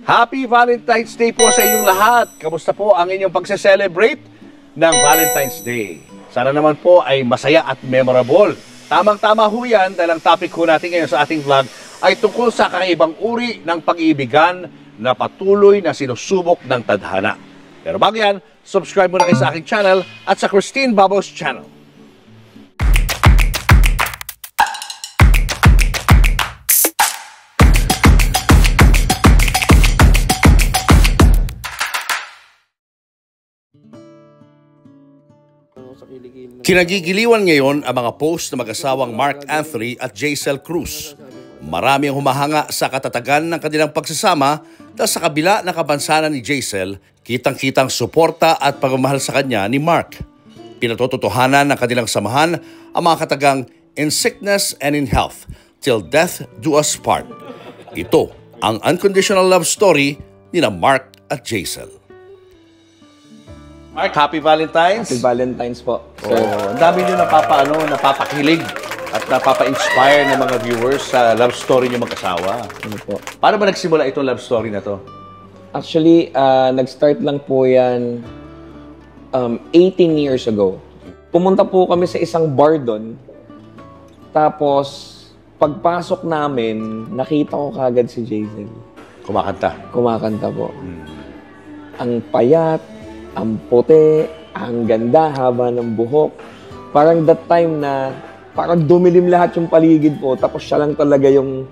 Happy Valentine's Day po sa inyong lahat. Kamusta po ang inyong pagse-celebrate ng Valentine's Day? Sana naman po ay masaya at memorable. Tamang-tama ho yan dahil ang topic ho natin ngayon sa ating vlog ay tungkol sa kakaibang uri ng pag-iibigan na patuloy na sinusubok ng tadhana. Pero bago yan, subscribe muna kayo sa aking channel at sa Christine Babos channel. Kinagigiliwan ngayon ang mga post ng mag-asawang Mark Anthony at Jaisel Cruz. Marami ang humahanga sa katatagan ng kanilang pagsasama dahil sa kabila ng kapansanan ni Jaisel, kitang-kitang suporta at pagmamahal sa kanya ni Mark. Pinatototohanan ng kanilang samahan ang mga katagang "In sickness and in health, till death do us part." Ito ang unconditional love story ni Mark at Jaisel. Mark, happy Valentine's. Happy Valentine's po, sir. Ang dami nyo napapakilig at napapa-inspire ng mga viewers sa love story nyo mag-asawa. Ano po? Paano ba nagsimula itong love story na to? Actually, nag-start lang po yan 18 years ago. Pumunta po kami sa isang bar doon. Tapos, pagpasok namin, nakita ko kagad si Jaisel. Kumakanta po. Ang payat, ang puti, ang ganda, haba ng buhok. Parang that time na parang dumilim lahat yung paligid po. Tapos siya lang talaga yung,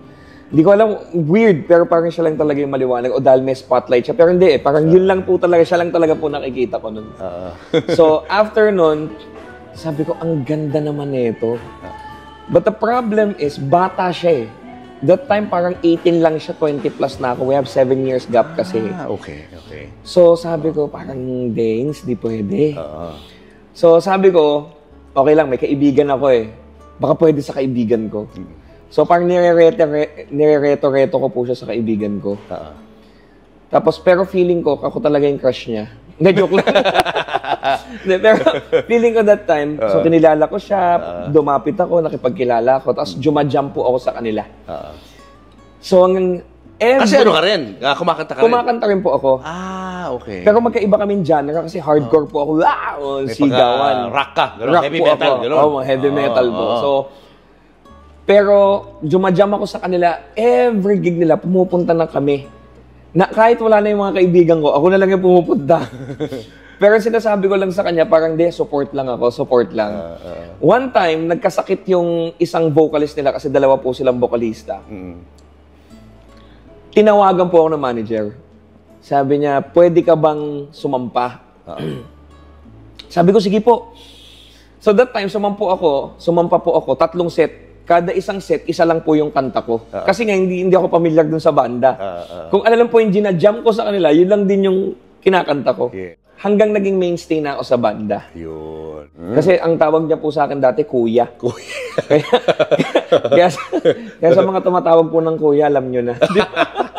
hindi ko alam, weird, pero parang siya lang talaga yung maliwanag. O dahil may spotlight siya. Pero hindi parang yun lang po talaga, siya lang talaga po nakikita ko nun. So after nun, sabi ko, ang ganda naman nito. But the problem is, bata siya eh. That time, parang 18 lang siya, 20 plus na ako. We have 7 years gap kasi. Okay. So, sabi ko, parang Danes, di pwede. So, sabi ko, okay lang, may kaibigan ako eh. Baka pwede sa kaibigan ko. So, parang nire-reto-reto ko po siya sa kaibigan ko. Tapos, pero feeling ko, ako talaga yung crush niya. Hindi, joke lang. Pero feeling ko that time, so kinilala ko siya, dumapit ako, nakipagkilala ako, tapos jumajump po ako sa kanila. So, hanggang kasi ano ka rin? Kumakanta ka rin? Kumakanta rin po ako. Okay. Pero magkaiba kaming genre kasi hardcore po ako. Sigawan. Rock ka? Rock heavy po metal? Oo, heavy metal po. So, pero jumajump ako sa kanila. Every gig nila, pumupunta na kami. Na kahit wala na yung mga kaibigan ko, ako na lang yung pumupunta. Pero sinasabi ko lang sa kanya, parang support lang ako, support lang. One time, nagkasakit yung isang vocalist nila kasi dalawa po silang vocalista. Tinawagan po ako ng manager. Sabi niya, pwede ka bang sumampa? Sabi ko, sige po. So that time, sumampa po ako, 3 set. Kada isang set, isa lang po yung kanta ko. Kasi nga, hindi ako pamilyar dun sa banda. Kung ano lang po yung ginajam ko sa kanila, yun lang din yung kinakanta ko. Hanggang naging mainstay na ako sa banda. Yun. Kasi ang tawag niya po sa akin dati, kuya. kaya sa mga tumatawag po ng kuya, alam nyo na.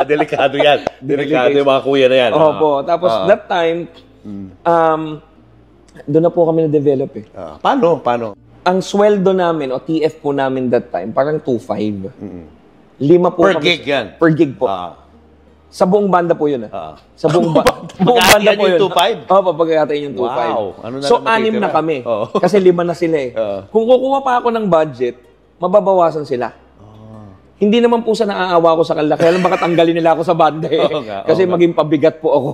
Delikado yan. Delikado yung mga kuya na yan. Opo. Tapos that time, doon na po kami na-develop eh. Paano? Ang sweldo namin, o TF po namin that time, parang 2.5. 5 po per kami. Gig yan? Per gig po. Sa buong banda po yun. Sa buong banda po yun. 2.5? Oo, pagkakatain yung 2.5. Wow. So, 6 na kami. Kasi 5 na sila eh. Kung kukuha pa ako ng budget, mababawasan sila. Hindi naman po sa naaawa ko sa kanila. Kaya lang baka tanggalin nila ako sa banda eh. Kasi maging pabigat po ako.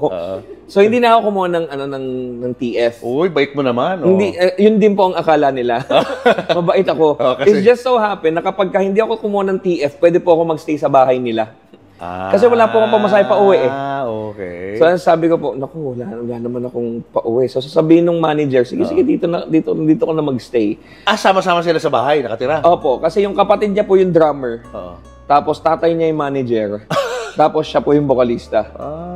So, hindi na ako kumuha ng TF. Uy, bait mo naman. Hindi, yun din po ang akala nila. Mabait ako. It's just so happen na kapag hindi ako kumuha ng TF, pwede po ako magstay sa bahay nila. Kasi wala po akong pamasahe pa uwi eh. Okay. So, sabi ko po, naku, wala naman akong pa uwi. So, sasabihin ng manager, sige, dito ko na magstay. Sama-sama sila sa bahay, nakatira? Opo, kasi yung kapatid niya po yung drummer. Tapos, tatay niya yung manager. Tapos, siya po yung vocalista.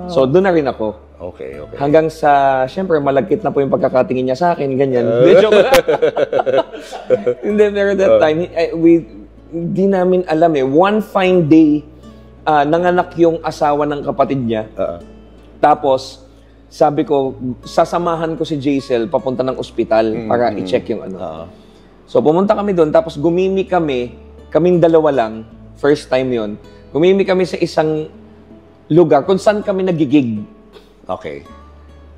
So, doon na rin ako. Okay. Hanggang sa, syempre, malagkit na po yung pagkakatingin niya sa akin, ganyan. Hindi, pero that time, di namin alam eh. One fine day, nanganak yung asawa ng kapatid niya. Tapos, sabi ko, sasamahan ko si Jaisel papunta ng ospital para i-check yung ano. So, pumunta kami doon, tapos gumimi kaming dalawa lang, first time yon. Gumimi kami sa isang lugar kung saan kami nagigig. Okay.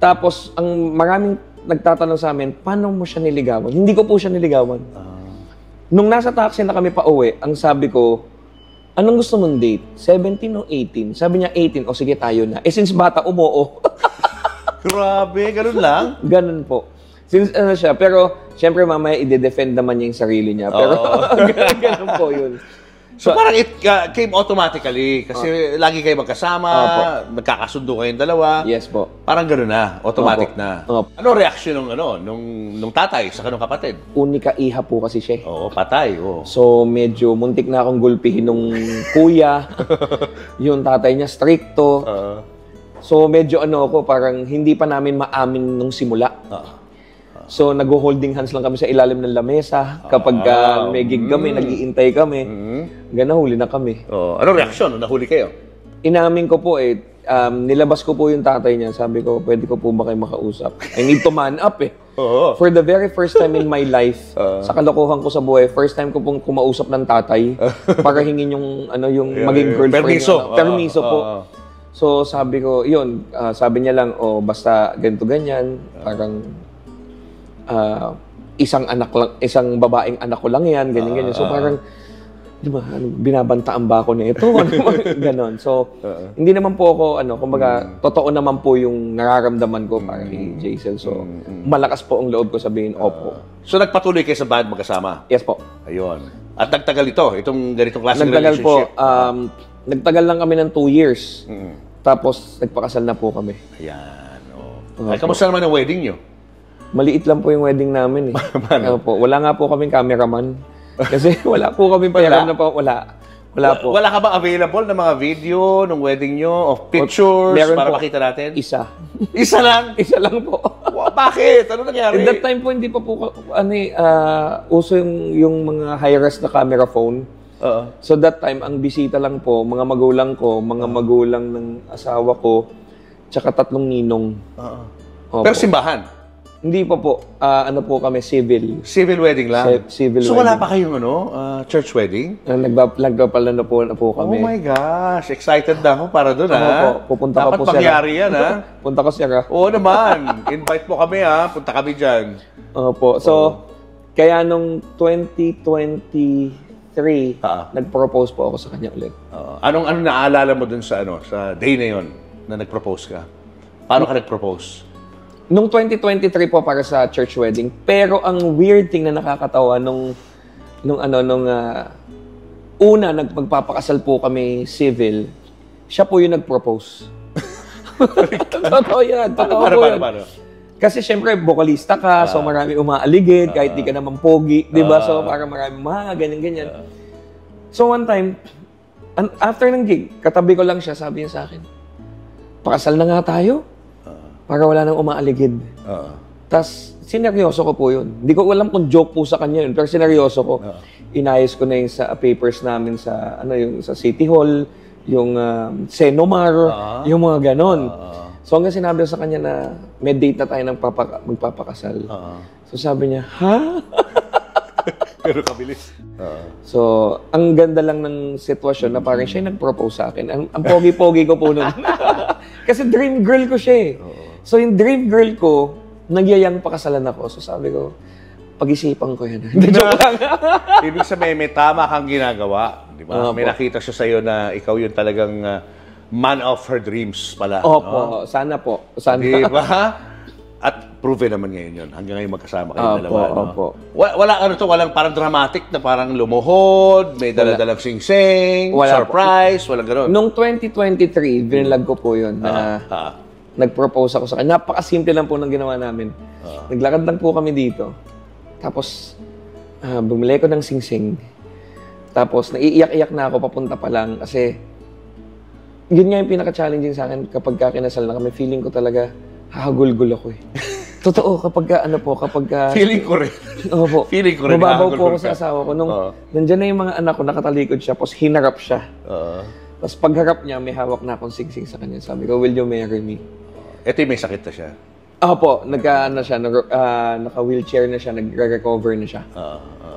Tapos, ang maraming nagtatanong sa amin, paano mo siya niligawan? Hindi ko po siya niligawan. Nung nasa taxi na kami pa uwi, ang sabi ko, anong gusto mong date? 17 o 18? Sabi niya 18, o sige tayo na. Since bata, umuo. Grabe, ganun lang? Ganun po. Since ano siya, pero syempre mamaya i-defend naman niya yung sarili niya. Pero ganun po yun. So parang it came automatically kasi lagi kayo magkasama, magkakasundo kayong dalawa. Yes po. Parang gano'n na, automatic na. Opo. Ano reaction nung tatay sa kanong kapatid? Unika iha po kasi siya. Oo, patay. Oo. So medyo muntik na akong gulpihin nung kuya. Yung tatay niya stricto. So medyo ako, parang hindi pa namin maamin nung simula. So, nag-holding hands lang kami sa ilalim ng lamesa. Kapag may gig kami, nag-iintay kami. Huli na kami. Anong reaksyon nung nahuli kayo? Inamin ko po nilabas ko po yung tatay niya. Sabi ko, pwede ko po ba kayo makausap? I need to man up For the very first time in my life, sa kalokohan ko sa buhay, first time ko pong kumausap ng tatay para hingin yung maging girlfriend. Permiso po. So, sabi ko, sabi niya lang, basta ganito ganyan, parang isang babaeng anak ko lang yan, ganyan. So parang, di ba, binabantaan ba ako na ito? Ganon. So, hindi naman po ako, kumbaga, totoo naman po yung nararamdaman ko para kay Jaisel. So, malakas po ang loob ko sabihin, opo. So, nagpatuloy kayo sa band magkasama? Yes po. Ayun. At nagtagal itong ganitong klase ng relationship? Nagtagal po. Nagtagal lang kami ng 2 years. Tapos, nagpakasal na po kami. Ayan. Ay, kamusta naman ang wedding nyo? Maliit lang po yung wedding namin po. Wala nga po kaming cameraman. Kasi wala po kaming payaram na po. Wala po. Wala ka ba available na mga video ng wedding nyo? Of pictures? Para makita natin? Isa. Isa lang? Isa lang po. Bakit? Ano nangyari? At that time po, hindi pa po, uso yung mga high-res na camera phone. So that time, ang bisita lang po, mga magulang ko, mga magulang ng asawa ko, tsaka 3 ninong. Pero simbahan? Hindi pa po. Po kami, civil. Civil wedding lang? Civil so wedding. Wala pa kayong church wedding? Nagpapalano po kami. Oh my gosh. Excited na ako para doon, Pupunta Dapat ka po mangyari yan, Punta ko siya. Oo naman. Invite mo kami, Punta kami dyan. Opo. So, kaya nung 2023, nag-propose po ako sa kanya ulit. Anong naalala mo dun sa day na yon na nag-propose ka? Paano ka nag-propose? Nung 2023 po para sa church wedding. Pero ang weird thing na nakakatawa nung una nagpagpapakasal po kami civil, siya po yung nag-propose. Totoo yan. Paano? Kasi syempre, vocalista ka, so marami umaaligid, kahit di ka naman pogi, di ba? So parang marami ganyan. So one time, after ng gig, katabi ko lang siya, sabi niya sa akin, pakasal na nga tayo. Para wala nang umaaligid. Tapos, sineryoso ko po yun. Hindi ko alam kung joke po sa kanya yun, pero sineryoso ko. Inayos ko na yung sa papers namin sa, yung sa City Hall, yung Senomar, yung mga ganon. So, hanggang sinabi ko sa kanya na may date na tayo ng magpapakasal. So, sabi niya, ha? Pero kabilis. So, ang ganda lang ng sitwasyon na parang siya nag-propose sa akin. Ang pogi-pogi ko po nun. Kasi dream girl ko siya So, yung dream girl ko, nagyayang pakasalan ako. So, sabi ko, pag-isipan ko yan. Joke lang. Ibig sabihin, may tama kang ginagawa. Di ba? May nakita siya sa'yo na ikaw yung talagang man of her dreams pala. Opo, sana po. Sana. Di ba? At proven naman ngayon yun. Hanggang ngayon magkasama kayo dalawa. Opo. Walang parang dramatic na parang lumuhod, may dala-dalang sing-sing, surprise, walang gano'n. Nung 2023, binilag ko po yun na nag-propose ako sa kanya. Napakasimple lang po ng ginawa namin. Naglakad lang po kami dito. Tapos, bumili ko ng sing-sing. Tapos, naiiyak-iyak na ako papunta pa lang kasi yun nga yung pinaka-challenging sa akin kapag kinasal na kami. Feeling ko talaga, hahagulgul ako Totoo, kapag Feeling ko rin. Opo. Feeling ko rin. Mababaw po ako sa asawa ko. Nung nandyan na yung mga anak ko, nakatalikod siya, tapos hinarap siya. Tapos pagharap niya, may hawak na akong sing-sing sa kanya. Sabi ko, will you marry me? Ito yung may sakit na siya. Opo, naka-wheelchair na siya, nag-recover na siya.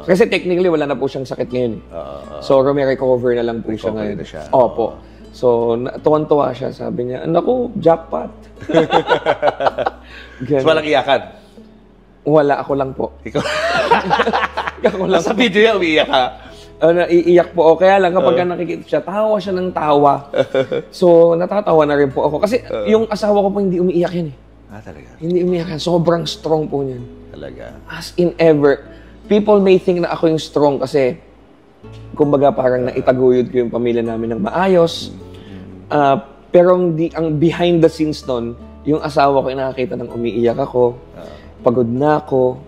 Kasi technically, wala na po siyang sakit ngayon. So, may recover na lang po siya ngayon. Na siya. Opo. So, tuwan-tuwa siya. Sabi niya, naku, jackpot. So, walang iyakan? Wala, ako lang po. Ikaw? Ako lang. Sa video yan, umiiyak ka? Naiiyak po ako. Kaya lang, kapag nakikita siya, tawa siya ng tawa. So, natatawa na rin po ako. Kasi yung asawa ko po, hindi umiiyak yan eh. Talaga? Hindi umiiyak yan. Sobrang strong po niyan. Talaga? As in ever. People may think na ako yung strong kasi, kumbaga parang naitaguyod ko yung pamilya namin ng maayos. Pero ang behind the scenes nun, yung asawa ko nakakita ng umiiyak ako, pagod na ako,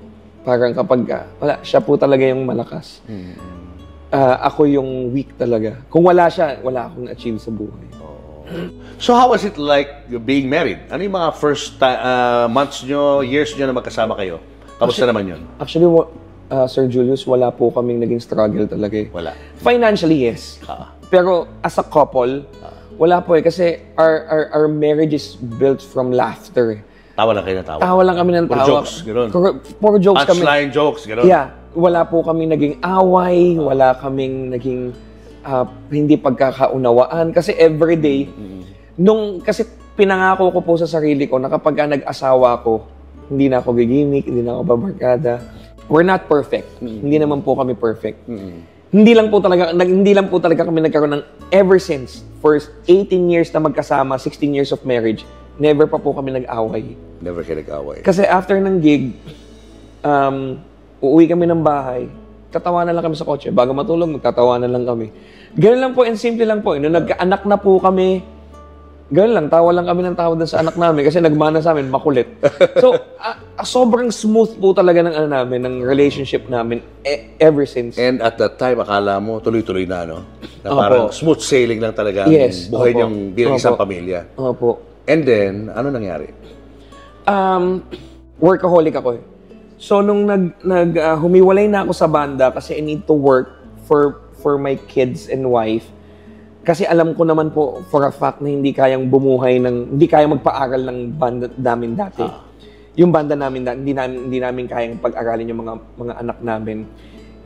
parang kapag, wala, siya po talaga yung malakas. Ako yung weak talaga. Kung wala siya, wala akong na-achieve sa buhay. So how was it like being married? Ano yung mga first months nyo, years nyo na magkasama kayo? Kamusta naman yun? Actually, Sir Julius, wala po kaming naging struggle talaga eh. Wala? Financially, yes. Pero as a couple, wala po eh. Kasi our marriage is built from laughter eh. Tawa lang kayo na tawa? Tawa lang kami ng tawa. Puro jokes, gano'n? Puro jokes kami. Punchline jokes, gano'n? Yeah. Wala po kaming naging away, wala kaming naging hindi pagkakaunawaan. Kasi everyday, kasi pinangako ko po sa sarili ko na kapag nag-asawa ko, hindi na ako gigimik, hindi na ako babarkada. We're not perfect. Hindi naman po kami perfect. Hindi lang po talaga kami nagkaroon ng ever since first 18 years na magkasama, 16 years of marriage, never pa po kami nag-away. Never kayo nag-away. Kasi after ng gig, uuwi kami ng bahay, tatawanan lang kami sa kotse. Bago matulog, magtatawanan lang kami. Ganun lang po, and simple lang po. Nung nagkaanak na po kami, ganun lang, tawa lang kami ng tawa dun sa anak namin kasi nagmana sa amin, makulit. So, sobrang smooth po talaga ng relationship namin ever since. And at that time, akala mo, tuloy-tuloy na, no? Na parang smooth sailing lang talaga ang buhay niyong bilang isang pamilya. Opo. And then, ano nangyari? Workaholic ako eh. So, nung humiwalay na ako sa banda kasi I need to work for my kids and wife, kasi alam ko naman po for a fact na hindi kayang hindi kayang magpaaral ng banda namin dati. Yung banda namin hindi namin kayang pag-aralin yung mga anak namin.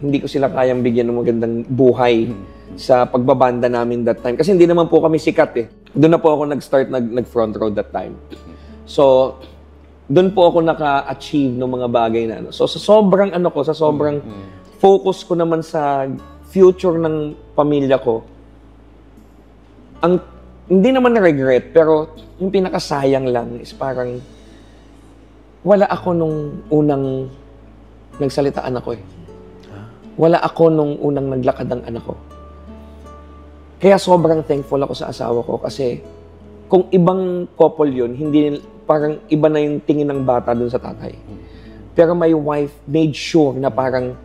Hindi ko sila kayang bigyan ng magandang buhay sa pagbabanda namin that time. Kasi hindi naman po kami sikat eh. Doon na po ako nag-start nag-front row that time. So, doon po ako naka-achieve ng mga bagay na So, sa sobrang focus ko naman sa future ng pamilya ko, hindi naman na-regret, pero yung pinakasayang lang is parang wala ako nung unang nagsalita anak ko eh. Wala ako nung unang naglakad ang anak ko. Kaya sobrang thankful ako sa asawa ko kasi kung ibang couple yun, parang iba na yung tingin ng bata dun sa tatay. Pero my wife made sure na parang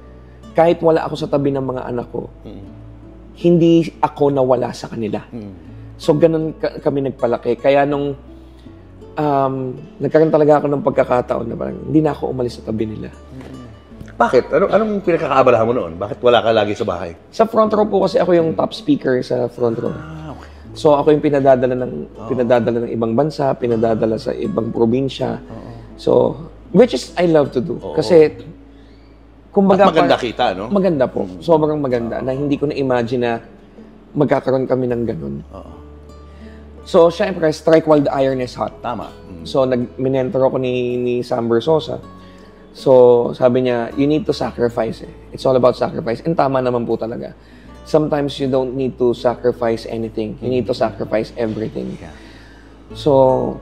kahit wala ako sa tabi ng mga anak ko, hindi ako nawala sa kanila. So, ganun kami nagpalaki. Kaya nung nagkaroon talaga ako ng pagkakataon na parang hindi na ako umalis sa tabi nila. Bakit? Anong pinakakaabalahan mo noon? Bakit wala ka lagi sa bahay? Sa front row po kasi ako yung top speaker sa front row. Okay. So, ako yung pinadadala ng ibang bansa, pinadadala sa ibang probinsya. So, which is I love to do. Kasi, kumbaga... At maganda kita, no? Maganda po. Sobrang maganda. Na hindi ko na-imagine na magkakaroon kami ng ganun. So, syempre, strike while the iron is hot. Tama. So, minentor ako ni Sam Versosa. So, sabi niya, you need to sacrifice eh. It's all about sacrifice. And tama naman po talaga. Sometimes you don't need to sacrifice anything. You need to sacrifice everything. So,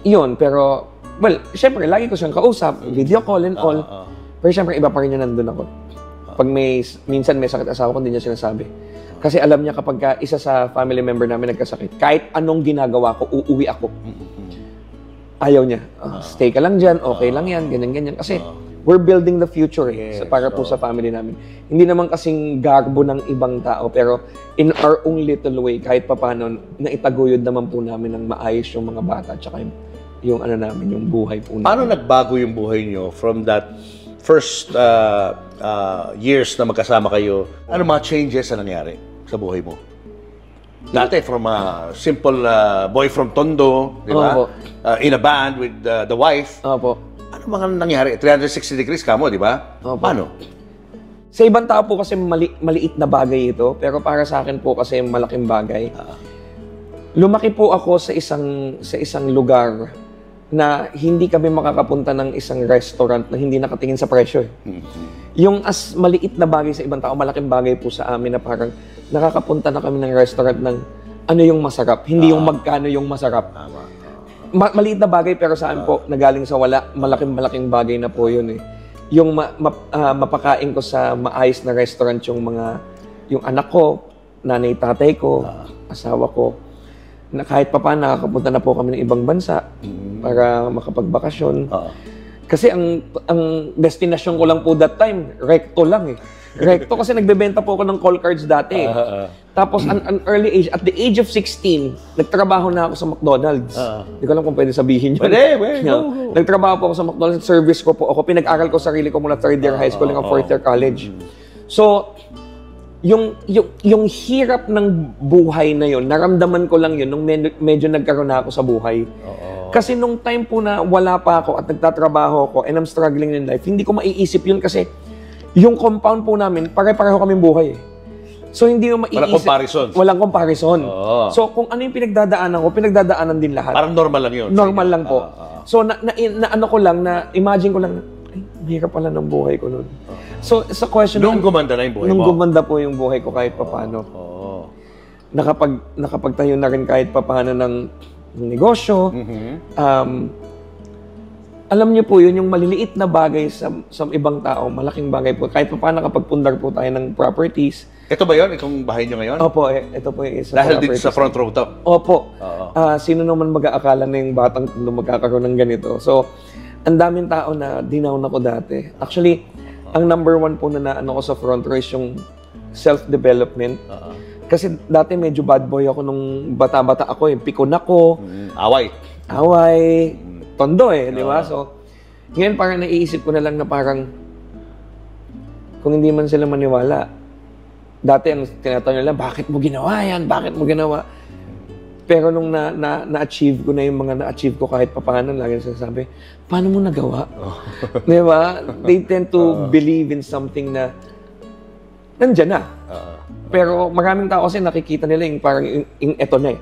yun. Pero, well, syempre, lagi ko siyang kausap, video call and all. Pero syempre, iba pa rin niya nandun ako. Pag minsan may sakit asawa ko, hindi niya sinasabi. Kasi alam niya kapag isa sa family member namin nagkasakit, kahit anong ginagawa ko, uuwi ako. Ayaw niya. Stay ka lang dyan, okay lang yan, ganyan-ganyan. Kasi we're building the future para po sa family namin. Hindi naman kasing garbo ng ibang tao, pero in our own little way, kahit papano, naitaguyod naman po namin ng maayos yung mga bata at saka yung yung buhay po namin. Paano nagbago yung buhay niyo from that first years na magkasama kayo? Ano mga changes na nangyari sa buhay mo? Dati from a simple boy from Tondo, di ba? In a band with the wife. Opo. Ano mga nangyari? 360 degrees ka mo, di ba? Paano? Sa ibang tao po kasi maliit na bagay ito, pero para sa akin po kasi malaking bagay. Lumaki po ako sa isang lugar na hindi kami makakapunta ng isang restaurant na hindi nakatingin sa presyo. Yung as maliit na bagay sa ibang tao, malaking bagay po sa amin na parang nakakapunta na kami ng restaurant ng ano yung masarap, hindi yung magkano yung masarap. Maliit na bagay pero sa amin po, nagaling sa wala, malaking bagay na po yun eh. Yung mapakain ko sa maayos na restaurant yung anak ko, nanay, tatay ko, asawa ko, na kahit pa paano nakakapunta na po kami ng ibang bansa para makapagbakasyon. Kasi ang destination ko lang po that time, Recto lang eh. Recto kasi nagbebenta po ako ng call cards dati. Tapos an early age, at the age of 16, nagtrabaho na ako sa McDonald's. Hindi ko alam kung pwede sabihin yun. Go. Nagtrabaho po ako sa McDonald's, service ko po ako. Pinag-aral ko sarili ko mula third year high school hanggang fourth year college. So, yung hirap ng buhay na yun, naramdaman ko lang yun nung medyo nagkaroon na ako sa buhay. Kasi nung time po na wala pa ako at nagtatrabaho ako and I'm struggling in life, hindi ko maiisip yun kasi yung compound po namin, pare-pareho kaming buhay. So hindi mo maiisip. Walang comparison. Walang comparison. So kung ano yung pinagdadaanan ko, pinagdadaanan din lahat. Parang normal lang yun. Normal lang po. So na ano ko lang, na imagine ko lang, ay, hirap pala ng buhay ko noon. So sa question nung gumanda na yung buhay nung mo? Nung gumanda po yung buhay ko kahit papaano. Nakapagtayo na rin kahit papaano ng negosyo. Alam niyo po yun, yung maliliit na bagay sa ibang tao, malaking bagay po. Kahit paano nakapagpundar po tayo ng properties. Ito ba yun? Itong bahay nyo ngayon? Opo, ito po yung isa. Dahil dito sa front row to? Opo. Sino naman mag-aakala na yung batang magkakaroon ng ganito? So, ang daming tao na dinown ako dati. Actually, ang number one po na ano ko sa front row is yung self-development. Kasi dati medyo bad boy ako nung bata-bata ako. Pikon ako. Away. Tondo di ba? So, ngayon parang naiisip ko na lang na parang kung hindi man sila maniwala, dati ang tinatanong nila, bakit mo ginawa yan? Bakit mo ginawa? Pero nung na-achieve ko na yung mga na-achieve ko kahit papaano, lagi sinasabi, paano mo nagawa? Di ba? They tend to believe in something na nandyan na. Pero maraming tao kasi nakikita nila yung parang yung eto na eh.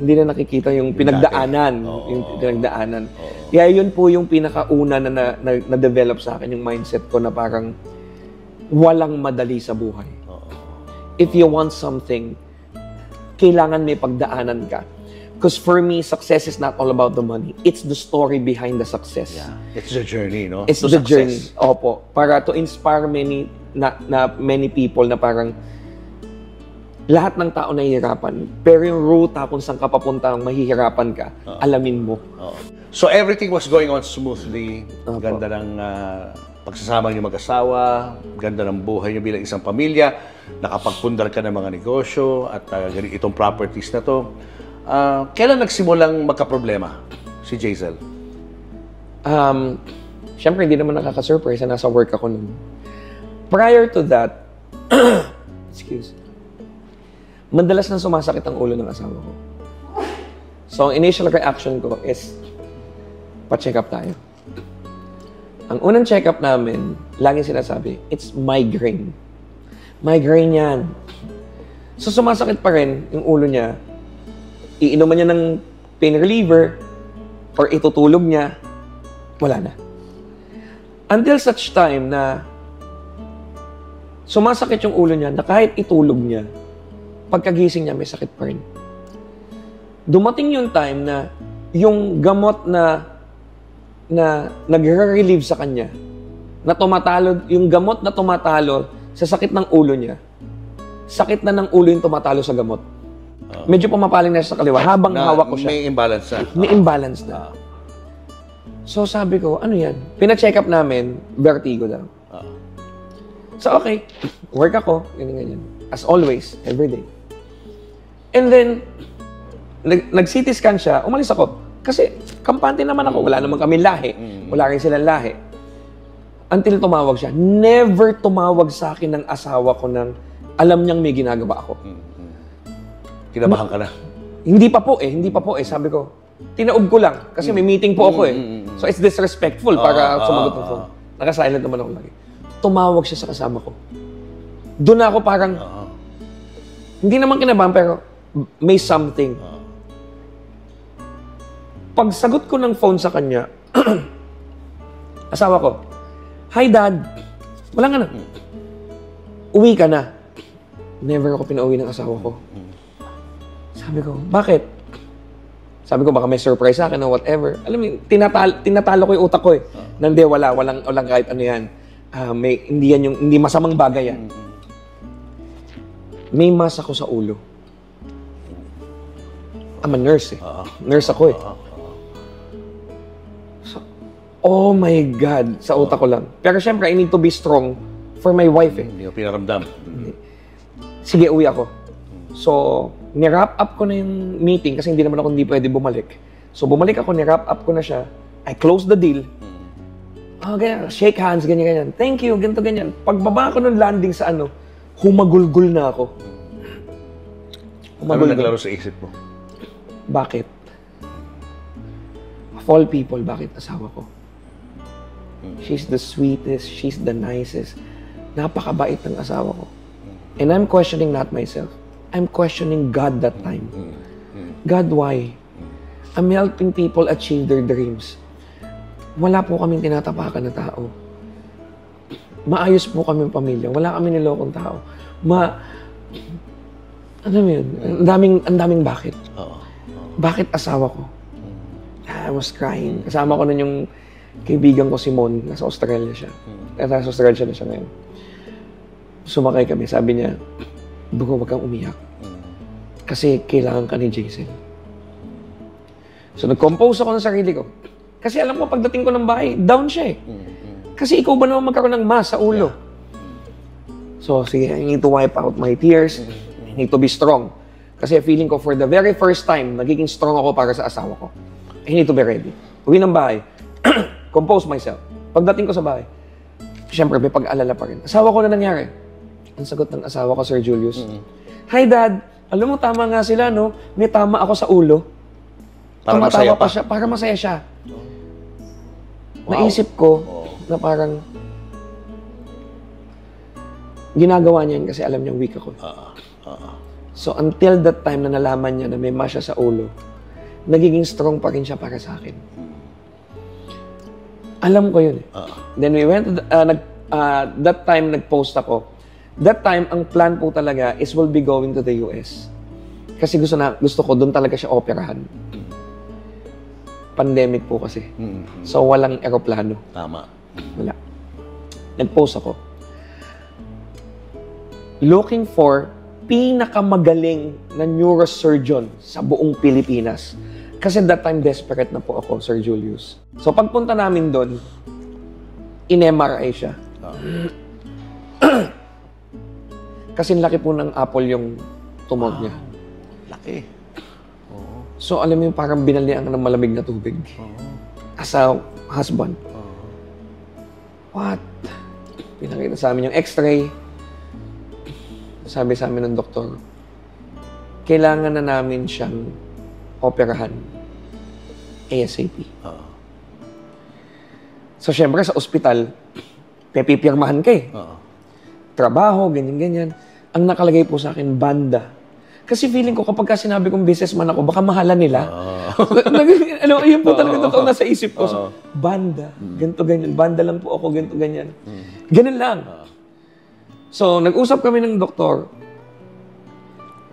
Hindi na nakikita yung pinagdaanan. Yung pinagdaanan. Kaya yun po yung pinakauna na develop sa akin, yung mindset ko na parang walang madali sa buhay. If you want something, kailangan may pagdaanan ka. Because for me, success is not all about the money. It's the story behind the success. Yeah. It's the journey, no? It's the journey. Opo. Para to inspire many people na parang lahat ng tao nahihirapan. Pero yung ruta kung saan ka papunta, mahihirapan ka, alamin mo. So everything was going on smoothly. Ganda ng pagsasama niyo mag-asawa, ganda ng buhay niyo bilang isang pamilya, nakapagpundar ka ng mga negosyo at itong properties na to. Kailan nagsimulang magka-problema si Jazel? Siyempre, hindi naman nakaka-surprise na nasa work ako nun. Prior to that, madalas na sumasakit ang ulo ng asawa ko. So, ang initial reaction ko is, pa-check up tayo. Ang unang check up namin, laging sinasabi, it's migraine. Migraine yan. So, sumasakit pa rin yung ulo niya. Iinuman niya ng pain reliever or itutulog niya, wala na. Until such time na sumasakit yung ulo niya na kahit itulog niya, pagkagising niya may sakit pa rin. Dumating yung time na yung gamot na nagre-relieve sa kanya, na tumatalo, yung gamot na tumatalo sa sakit ng ulo niya, sakit na ng ulo yung tumatalo sa gamot. Medyo pumapaling na siya sa kaliwa habang hawak ko siya. May imbalance na. May imbalance na. So sabi ko, ano yan? Pina-check up namin, vertigo daw. So okay, work ako, ganyan. As always, every day. And then, nag-CT scan siya, umalis ako. Kasi, kampante naman ako. Wala naman kami lahi. Wala rin silang lahi. Until tumawag siya. Never tumawag sa akin ng asawa ko nang alam niyang may ginagawa ako. Kinabahan ka na? Hindi pa po eh. Sabi ko, tinaob ko lang. Kasi may meeting po ako eh. So, it's disrespectful para sumagot ng phone. Naka-silent naman ako lagi. Tumawag siya sa kasama ko. Doon ako parang, hindi naman kinabahan, pero may something. Pagsagot ko ng phone sa kanya, asawa ko, "Hi, Dad. Wala nga na. Uwi ka na." Never ako pinauwi ng asawa ko. Sabi ko, "Bakit?" Sabi ko, baka may surprise sa akin o whatever. Alam mo, tinatalo ko yung utak ko eh. Nandi, walang kahit ano yan. Hindi masamang bagay yan. May mas ako sa ulo. I'm a nurse eh. Nurse ako eh. So, oh my God, sa utak ko lang. Pero syempre, I need to be strong for my wife eh. Hindi ko pinaramdam. Sige, uwi ako. So, ni-wrap up ko na yung meeting kasi hindi naman ako hindi pwede bumalik. So, bumalik ako, ni-wrap up ko na siya. I closed the deal. Ganyan, shake hands, ganyan. Thank you, ganito, ganyan. Pagbaba ko ng landing sa humagulgul na ako. Ano naglaro sa isip mo? Bakit? Of all people, bakit asawa ko? She's the sweetest, she's the nicest. Napakabait ng asawa ko. And I'm questioning not myself. I'm questioning God that time. God, why? I'm helping people achieve their dreams. Wala po kaming tinatapakan na tao. Maayos po kaming pamilya. Wala kami nilokong tao. Ano yun? Ang daming bakit. Bakit asawa ko? I was crying. Kasama ko nun yung kaibigan ko si Mon. Nasa Australia siya. Nasa Australia na siya ngayon. Sumakay kami. Sabi niya, "Bugo, wag kang umiyak. Kasi kailangan ka ni Jason." So, nag-compose ako ng sarili ko. Kasi alam ko, pagdating ko ng bahay, down siya eh. Kasi ikaw ba naman magkaroon ng mas sa ulo? So, sige, I need to wipe out my tears. I need to be strong. Kasi feeling ko, for the very first time, nagiging strong ako para sa asawa ko. I need to be ready. Uwi ng bahay, compose myself. Pagdating ko sa bahay, siyempre, may pag-alala pa rin. Asawa ko na nangyari. Ang sagot ng asawa ko, Sir Julius, "Hi, Dad. Alam mo, tama nga sila, no? May tama ako sa ulo." Para masaya pa siya. Para masaya siya. Wow. Naisip ko na parang ginagawa niya yun kasi alam niyang weak ako. So, until that time na nalaman niya na may masya sa ulo, nagiging strong pa rin siya para sa akin. Alam ko yun eh. Then we went, that time nag-post ako. That time, ang plan po talaga is we'll be going to the US. Kasi gusto ko, doon talaga siya operahan. Pandemic po kasi. So, walang eroplano. Tama. Wala. Nag-post ako. Looking for pinakamagaling na neurosurgeon sa buong Pilipinas. Kasi that time, desperate na po ako, Sir Julius. So, pagpunta namin doon, in-MRI siya. Kasi laki po ng apple yung tumor niya. Laki. So, alam mo yung parang binalian ng malamig na tubig. As a husband. What? Pinakita sa amin yung x-ray. Sabi sa amin ng doktor, kailangan na namin siyang operahan ASAP. So, syempre sa ospital, pipirmahan ka eh. Trabaho, ganyan-ganyan. Ang nakalagay po sa akin, banda. Kasi feeling ko kapag sinabi kong businessman ako, baka mahalan nila. Yun po talaga totoo nasa isip ko. So, banda, ganito, ganyan. Banda lang po ako, ganito, ganyan. Ganun lang. So, nag-usap kami ng doktor.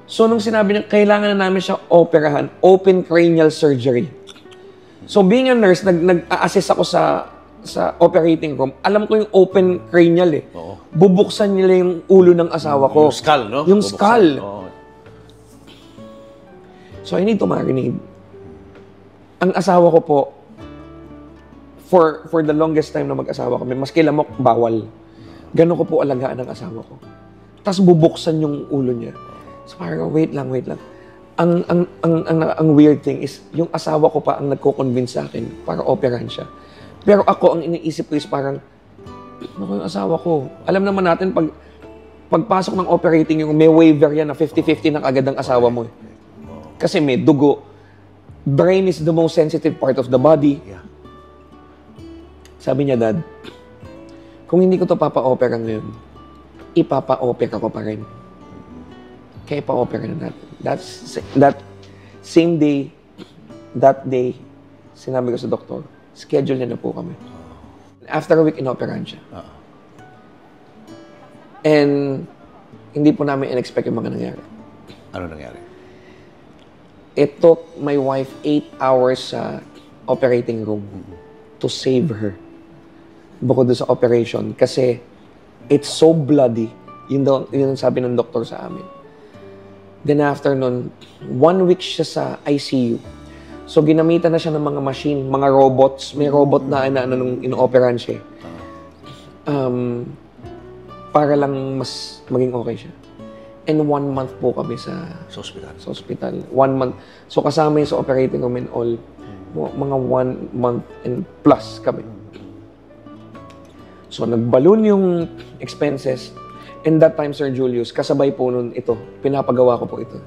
So, nung sinabi niya, kailangan na namin siya operahan, open cranial surgery. So, being a nurse, nag-a-assist ako sa operating room. Alam ko yung open cranial eh. Bubuksan nila yung ulo ng asawa ko. Yung skull, no? Yung Bubuksan. skull. So, I need to marinate. Ang asawa ko po, for the longest time na mag-asawa kami, maski lamok, bawal. Ganon ko po alagaan ng asawa ko. Tapos bubuksan yung ulo niya. So parang, wait lang. Ang weird thing is, yung asawa ko pa ang nagko-convince sa akin para operahan siya. Pero ako, ang iniisip ko is parang, ano yung asawa ko? Alam naman natin, pagpasok ng operating yung may waiver yan na 50-50 ng agad ng asawa mo. Kasi may dugo. Brain is the most sensitive part of the body. Sabi niya, Dad, kung hindi ko to papa-opera ngayon, ipapa-opera ko pa rin. Kaya ipa-opera na natin. That same day, that day, sinabi ko sa doktor, schedule niya na po kami. After a week, inoperahan siya. And hindi po namin in-expect yung mga nangyari. Ano nangyari? It took my wife 8 hours sa operating room to save her. Bukod doon sa operation. Kasi it's so bloody. Yun ang sabi ng doktor sa amin. Then after nun, 1 week siya sa ICU. So ginamitan na siya ng mga machine, mga robots. May robot na nung ino-operahan siya. Para lang mas maging okay siya. And 1 month po kami sa hospital. 1 month. So kasama yung sa operating room and all, mga 1 month and plus kami. So nagballoon yung expenses. And that time, Sir Julius, kasabay po nun ito, pinapagawa ko po ito.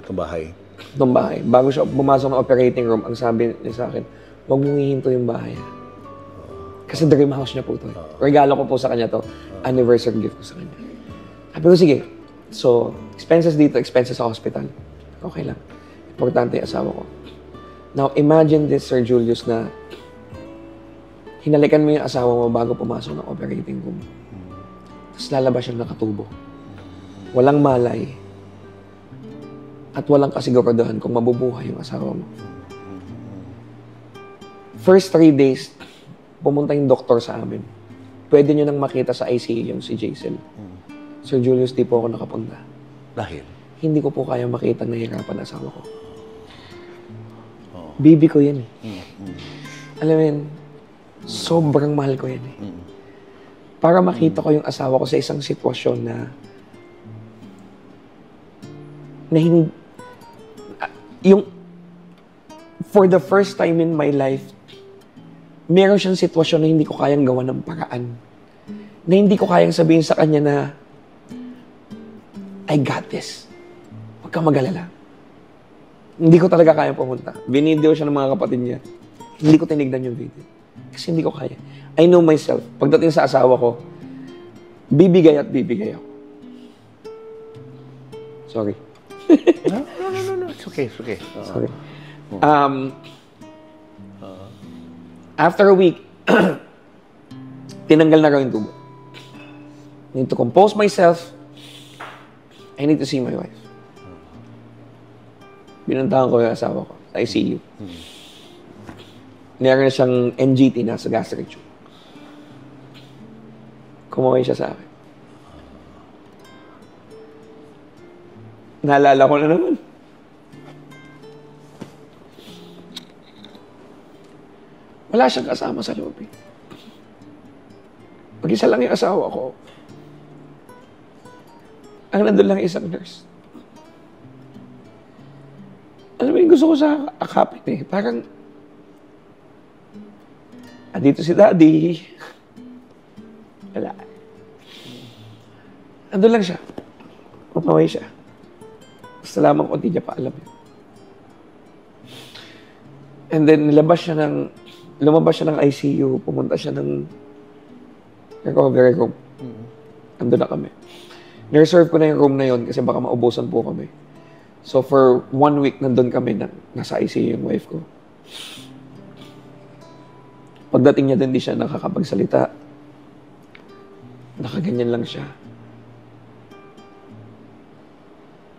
Itong bahay. Itong bahay. Bago siya pumasok ng operating room, ang sabi niya sa akin, huwag mong hihinto yung bahay. Kasi dream house niya po ito. Regalo ko po sa kanya to. Anniversary gift ko sa kanya. Sabi ko, sige. So, expenses dito, expenses sa hospital. Okay lang. Importante yung asawa ko. Now, imagine this, Sir Julius, na hinalikan mo yung asawa mo bago pumasok ng operating room. Tapos lalabas siyang nakatubo. Walang malay. At walang kasiguraduhan kung mabubuhay yung asawa mo. First 3 days, pumunta yung doktor sa amin. Pwede nyo nang makita sa ICU yung si Jaisel. Sir Julius, di po ako nakapunta. Dahil? Hindi ko po kaya makita na hirapan asawa ko. Baby ko yan eh. Alam mo yun, sobrang mahal ko yan eh. Para makita ko yung asawa ko sa isang sitwasyon na hindi, yung for the first time in my life, meron siyang sitwasyon na hindi ko kayang gawa ng paraan. Na hindi ko kayang sabihin sa kanya na, I got this. Huwag kang mag-alala. Hindi ko talaga kaya pumunta. Binideo siya ng mga kapatid niya. Hindi ko tinignan yung video. Kasi hindi ko kaya. I know myself. Pagdating sa asawa ko, bibigay at bibigay ako. Sorry. No. It's okay. Sorry. After a week, tinanggal na raw yung tubo. I need to compose myself. I need to see my wife. Binuntahan ko yung asawa ko sa ICU. Meron na siyang NGT na sa gastric tube. Kumaway siya sa akin. Naalala ko na naman. Wala siyang kasama sa loob eh. Mag-isa lang yung asawa ko. Ang nandun lang isang nurse. Alam mo yung gusto ko sa akapit eh. Parang, dito si Daddy. Wala. Nandun lang siya. Pumaway siya. Basta lamang kung di niya pa alam yun. And then, lumabas siya ng ICU, pumunta siya ng recovery room. Nandun na kami. Nireserve ko na yung room na yun kasi baka maubusan po kami. So for 1 week, nandun kami na nasa ICU yung wife ko. Pagdating niya din, di siya nakakapagsalita. Nakaganyan lang siya.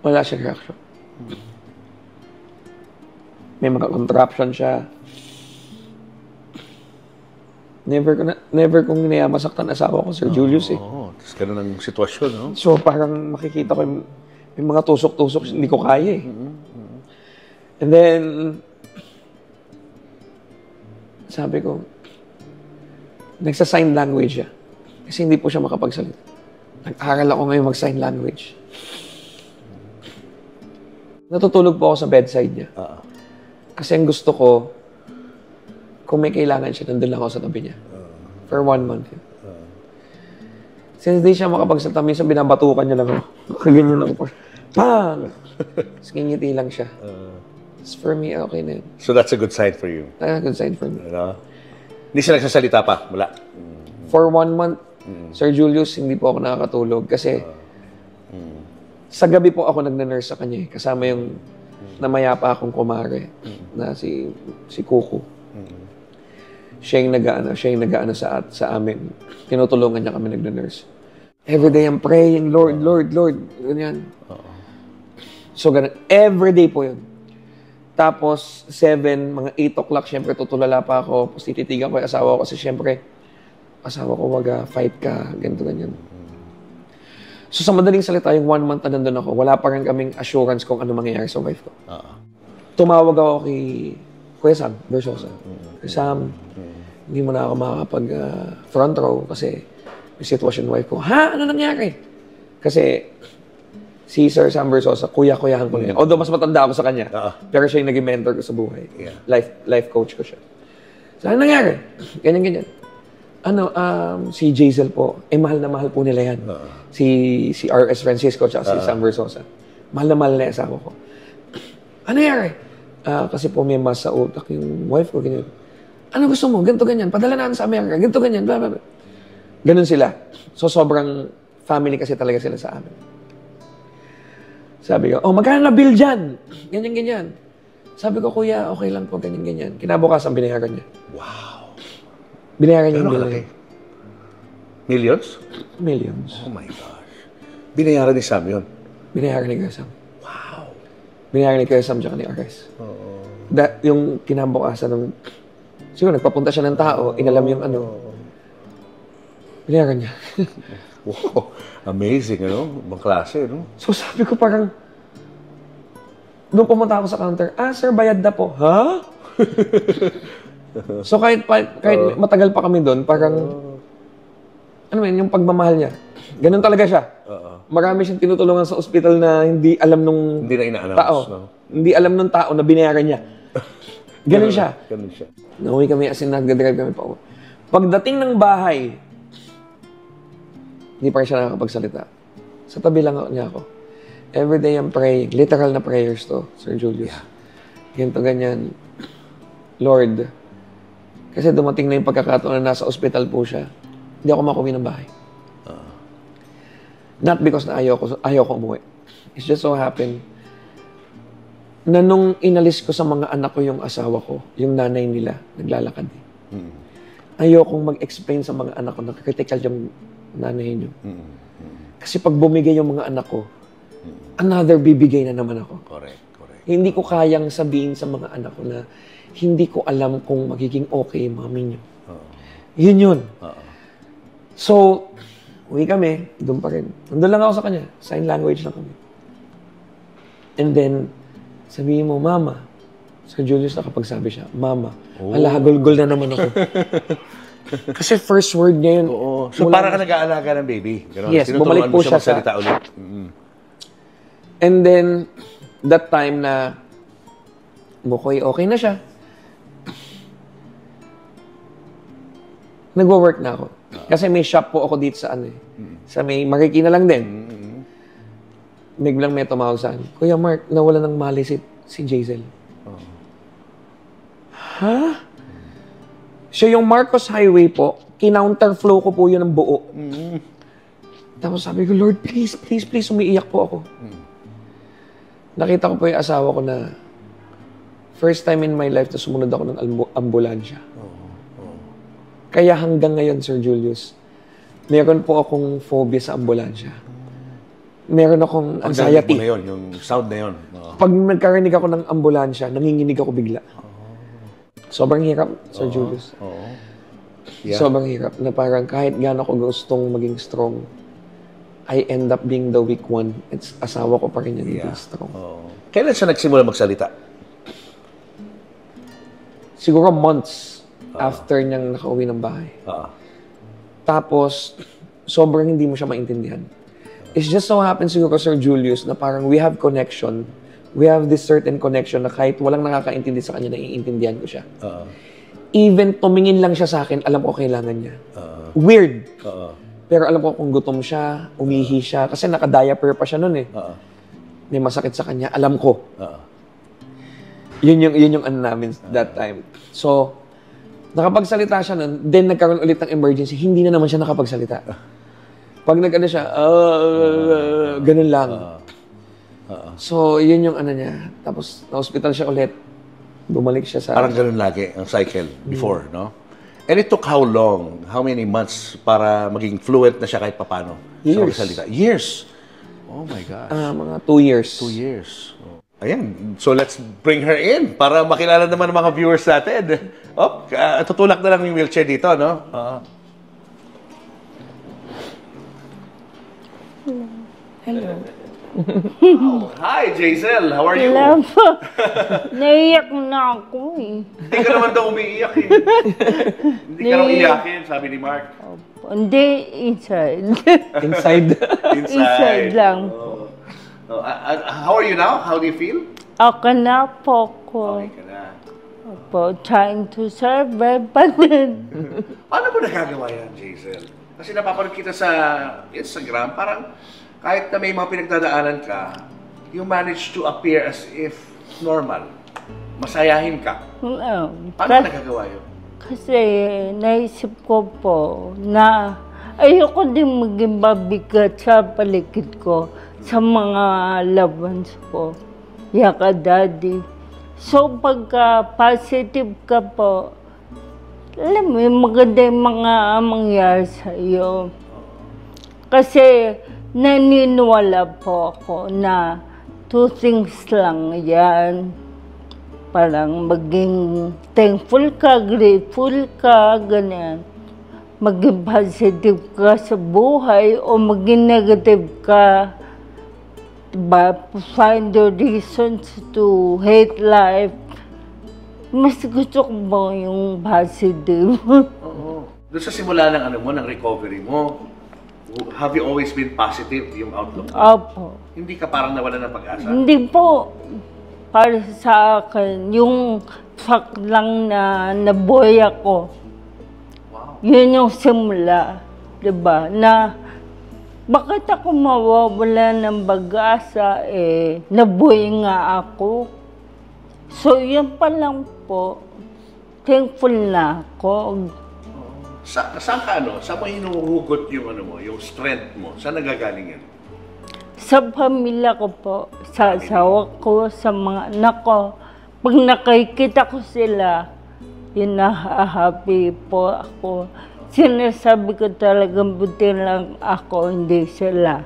Wala siyang reaction. May mga contraption siya. Never kong masaktan asawa ko, Sir Julius eh. Oo, tapos ganun ang sitwasyon, no? So parang makikita ko yung mga tusok-tusok, hindi ko kaya eh. And then, sabi ko, nagsa-sign language siya. Kasi hindi po siya makapagsalita. Nag-aral ako ngayon mag-sign language. Natutulog po ako sa bedside niya. Kasi ang gusto ko, kung may kailangan siya, nandun lang ako sa tabi niya. For 1 month. Since di siya makapagsalita, minsan binabatukan niya lang ako. Ganyan lang po. Pang! Tapos ngingiti lang siya. For me, okay na yun. So that's a good sign for you? A good sign for me. Ano? Hindi siya nagsasalita pa? Wala? For 1 month, Sir Julius, hindi po ako nakakatulog. Kasi sa gabi po ako nag-nurse sa kanya. Kasama yung namaya pa akong kumare na si Kuko. Siya yung nag-aano sa amin. Tinutulungan niya kami nagna-nurse. Everyday I'm praying, Lord, Lord, Lord. Ganyan. So, ganun. Everyday po yun. Tapos, 7, mga 8 o'clock, syempre tutulala pa ako. Tapos tititigan ko yung asawa ko kasi syempre, asawa ko fight ka, ganito, ganyan. So, sa madaling salita, yung 1 month na nandun ako, wala pa rin kaming assurance kung ano mangyayari sa wife ko. Tumawag ako kay Kuya Sam Versosa. Kuya Sam, hindi mo na ako makakapag front row kasi may sitwasyon wife ko. Ha? Ano nangyari? Kasi si Sir Sam Versosa, kuya-kuyahan ko niya. Although mas matanda ako sa kanya. Pero siya yung naging mentor ko sa buhay. Life coach ko siya. So, ano nangyari? Ganyan-ganyan. Si Jaisel po, mahal na mahal po nila yan. Si R.S. Francisco at si Sam Versosa. Mahal na mahal na yung asawa ko. Ano nangyari? Kasi po may mas sa utak yung wife ko, ganyan. Ano gusto mo? Ganito, ganyan. Padala natin sa Amerika. Ganito, ganyan. Blah, blah, blah. Ganun sila. So, sobrang family kasi talaga sila sa amin. Sabi ko, magkano na bill dyan? Ganyan, ganyan. Sabi ko, kuya, okay lang po, ganyan, ganyan. Kinabukasan, binayaran niya. Wow. Binayaran niya yung bill. Millions? Millions. Oh my gosh. Binayaran ni Sam yun? Binayaran ni Kuya Sam. Wow. Binayaran ni Kuya Sam tsaka ni Ares. Yung kinabukasan ng... Siguro, nagpapunta siya ng tao, inalam yung binayaran niya. Wow. Amazing, Ibang klase, So sabi ko parang, nung pumunta ako sa counter, sir, bayad na po. Ha? So kahit matagal pa kami doon, parang, yung pagmamahal niya. Ganun talaga siya. Marami siyang tinutulungan sa ospital na hindi alam nung hindi na ina-announce, tao. Hindi alam nung tao na binayaran niya. Ganun siya. Ganun siya. Nauwi kami, as in nag-drive kami pa. Pagdating ng bahay, hindi pa rin siya nakakapagsalita. Sa tabi lang niya ako. Everyday I'm praying. Literal na prayers to, Sir Julius. Ganito, ganyan. Lord, kasi dumating na yung pagkakataon na nasa ospital po siya, hindi ako makuwi ng bahay. Not because na ayaw ko umuwi. It's just so happened na nung inalis ko sa mga anak ko yung asawa ko, yung nanay nila, naglalakad. Ayaw kong mag-explain sa mga anak ko na critical yung nanay niyo. Kasi pag bumigay yung mga anak ko, another bibigay na naman ako. Correct. Hindi ko kayang sabihin sa mga anak ko na hindi ko alam kung magiging okay yung mami niyo. Yun. So, uwi kami, doon pa rin. Nandun lang ako sa kanya. Sign language lang kami. And then, sabihin mo, Mama. Sir Julius, nakapagsabi siya, Mama. Ala, hagulgol na naman ako. Kasi first word niya yun. So, para ka nag-aalaga ng baby. Ganun. Yes, bumalik po siya sa... ulit. And then, that time na mukoy okay na siya, nagwo-work na ako. Kasi may shop po ako dito sa sa may Marikina lang din. Biglang may tumawag sa akin, Kuya Mark, nawala ng mali si Jaisel. Ha? Siya yung Marcos Highway po, kinounterflow ko po yun ng buo. Tapos sabi ko, Lord, please, umiiyak po ako. Nakita ko po yung asawa ko na first time in my life na sumunod ako ng ambulansya. Kaya hanggang ngayon, Sir Julius, meron po akong phobia sa ambulansya. Meron akong anxiety. Na yun, yung sound na yun. Pag nagkarinig ako ng ambulansya, nanginginig ako bigla. Sobrang hirap, Sir Julius. Yeah. Sobrang hirap na parang kahit gaano ako gustong maging strong, I end up being the weak one. It's asawa ko pa rin yung maging strong. Kailan siya nagsimula magsalita? Siguro months after niyang nakauwi ng bahay. Tapos, sobrang hindi mo siya maintindihan. It's just so happens siguro, Sir Julius, na parang we have connection. We have this certain connection na kahit walang nakakaintindi sa kanya, naiintindihan ko siya. Even tumingin lang siya sa akin, alam ko kailangan niya. Weird. Pero alam ko kung gutom siya, umihi siya. Kasi naka-diaper pa siya nun eh. May masakit sa kanya, alam ko. Yun yung ano namin that time. So, nakapagsalita siya nun, then nagkaroon ulit ng emergency, hindi na naman siya nakapagsalita. Pag nag-ano siya, ganun lang. So, yun yung ano niya. Tapos, na-hospital siya ulit. Bumalik siya sa... Parang ganun lagi ang cycle before, no? And it took how long? How many months para maging fluent na siya kahit papano? Sa Years. magsalita? Years. Oh my gosh. mga 2 years. 2 years. Oh. Ayan. So let's bring her in para makilala naman ng mga viewers natin. Oh, tutulak na lang yung wheelchair dito, no? Hello. Oh, hi, Jaisel. How are you? Hello po. Naiyak na ako eh. Hindi ka naman daw umiiyak eh. Hindi ka raw iyakin, sabi ni Mark. Hindi, inside. Inside. Inside lang po. Oh, how are you now? How do you feel? Ako na po ko. Okay ka na. Po, trying to survive pa din. Paano mo nagagawa yan, Jaisel? Kasi napapanood kita sa Instagram, parang kahit na may mga pinagdadaanan ka, you manage to appear as if normal. Masayahin ka. Paano mo nagagawa yun? Kasi naisip ko po na ayoko din maging mabigat sa paligid ko, sa mga loved ones ko. Yaka daddy. So pagka positive ka po, alam mo, maganda yung mga mangyari sa iyo. Kasi naniniwala po ako na 2 things lang yan. Parang maging thankful ka, grateful ka, ganyan. Maging positive ka sa buhay o maging negative ka. Diba? Find the reasons to hate life. Mas gusto ko ba yung positive? Oo. Doon sa simula ng ng recovery mo, have you always been positive yung outlook mo? Opo. Hindi ka parang nawala ng pag-asa? Hindi po. Para sa akin, yung fact lang na nabuhay ako. Wow. Yun yung simula. Diba? Na bakit ako mawawala ng pag-asa nabuhay nga ako. So, yun pa lang po. Thankful na ako. Saan ka Saan mo hinuhugot yung yung strength mo? Saan nagagaling yan? Sa pamilya ko po, sa asawa ko, sa mga anak ko. Pag nakikita ko sila, yun happy po ako. Sinasabi ko talagang buti lang ako, hindi sila.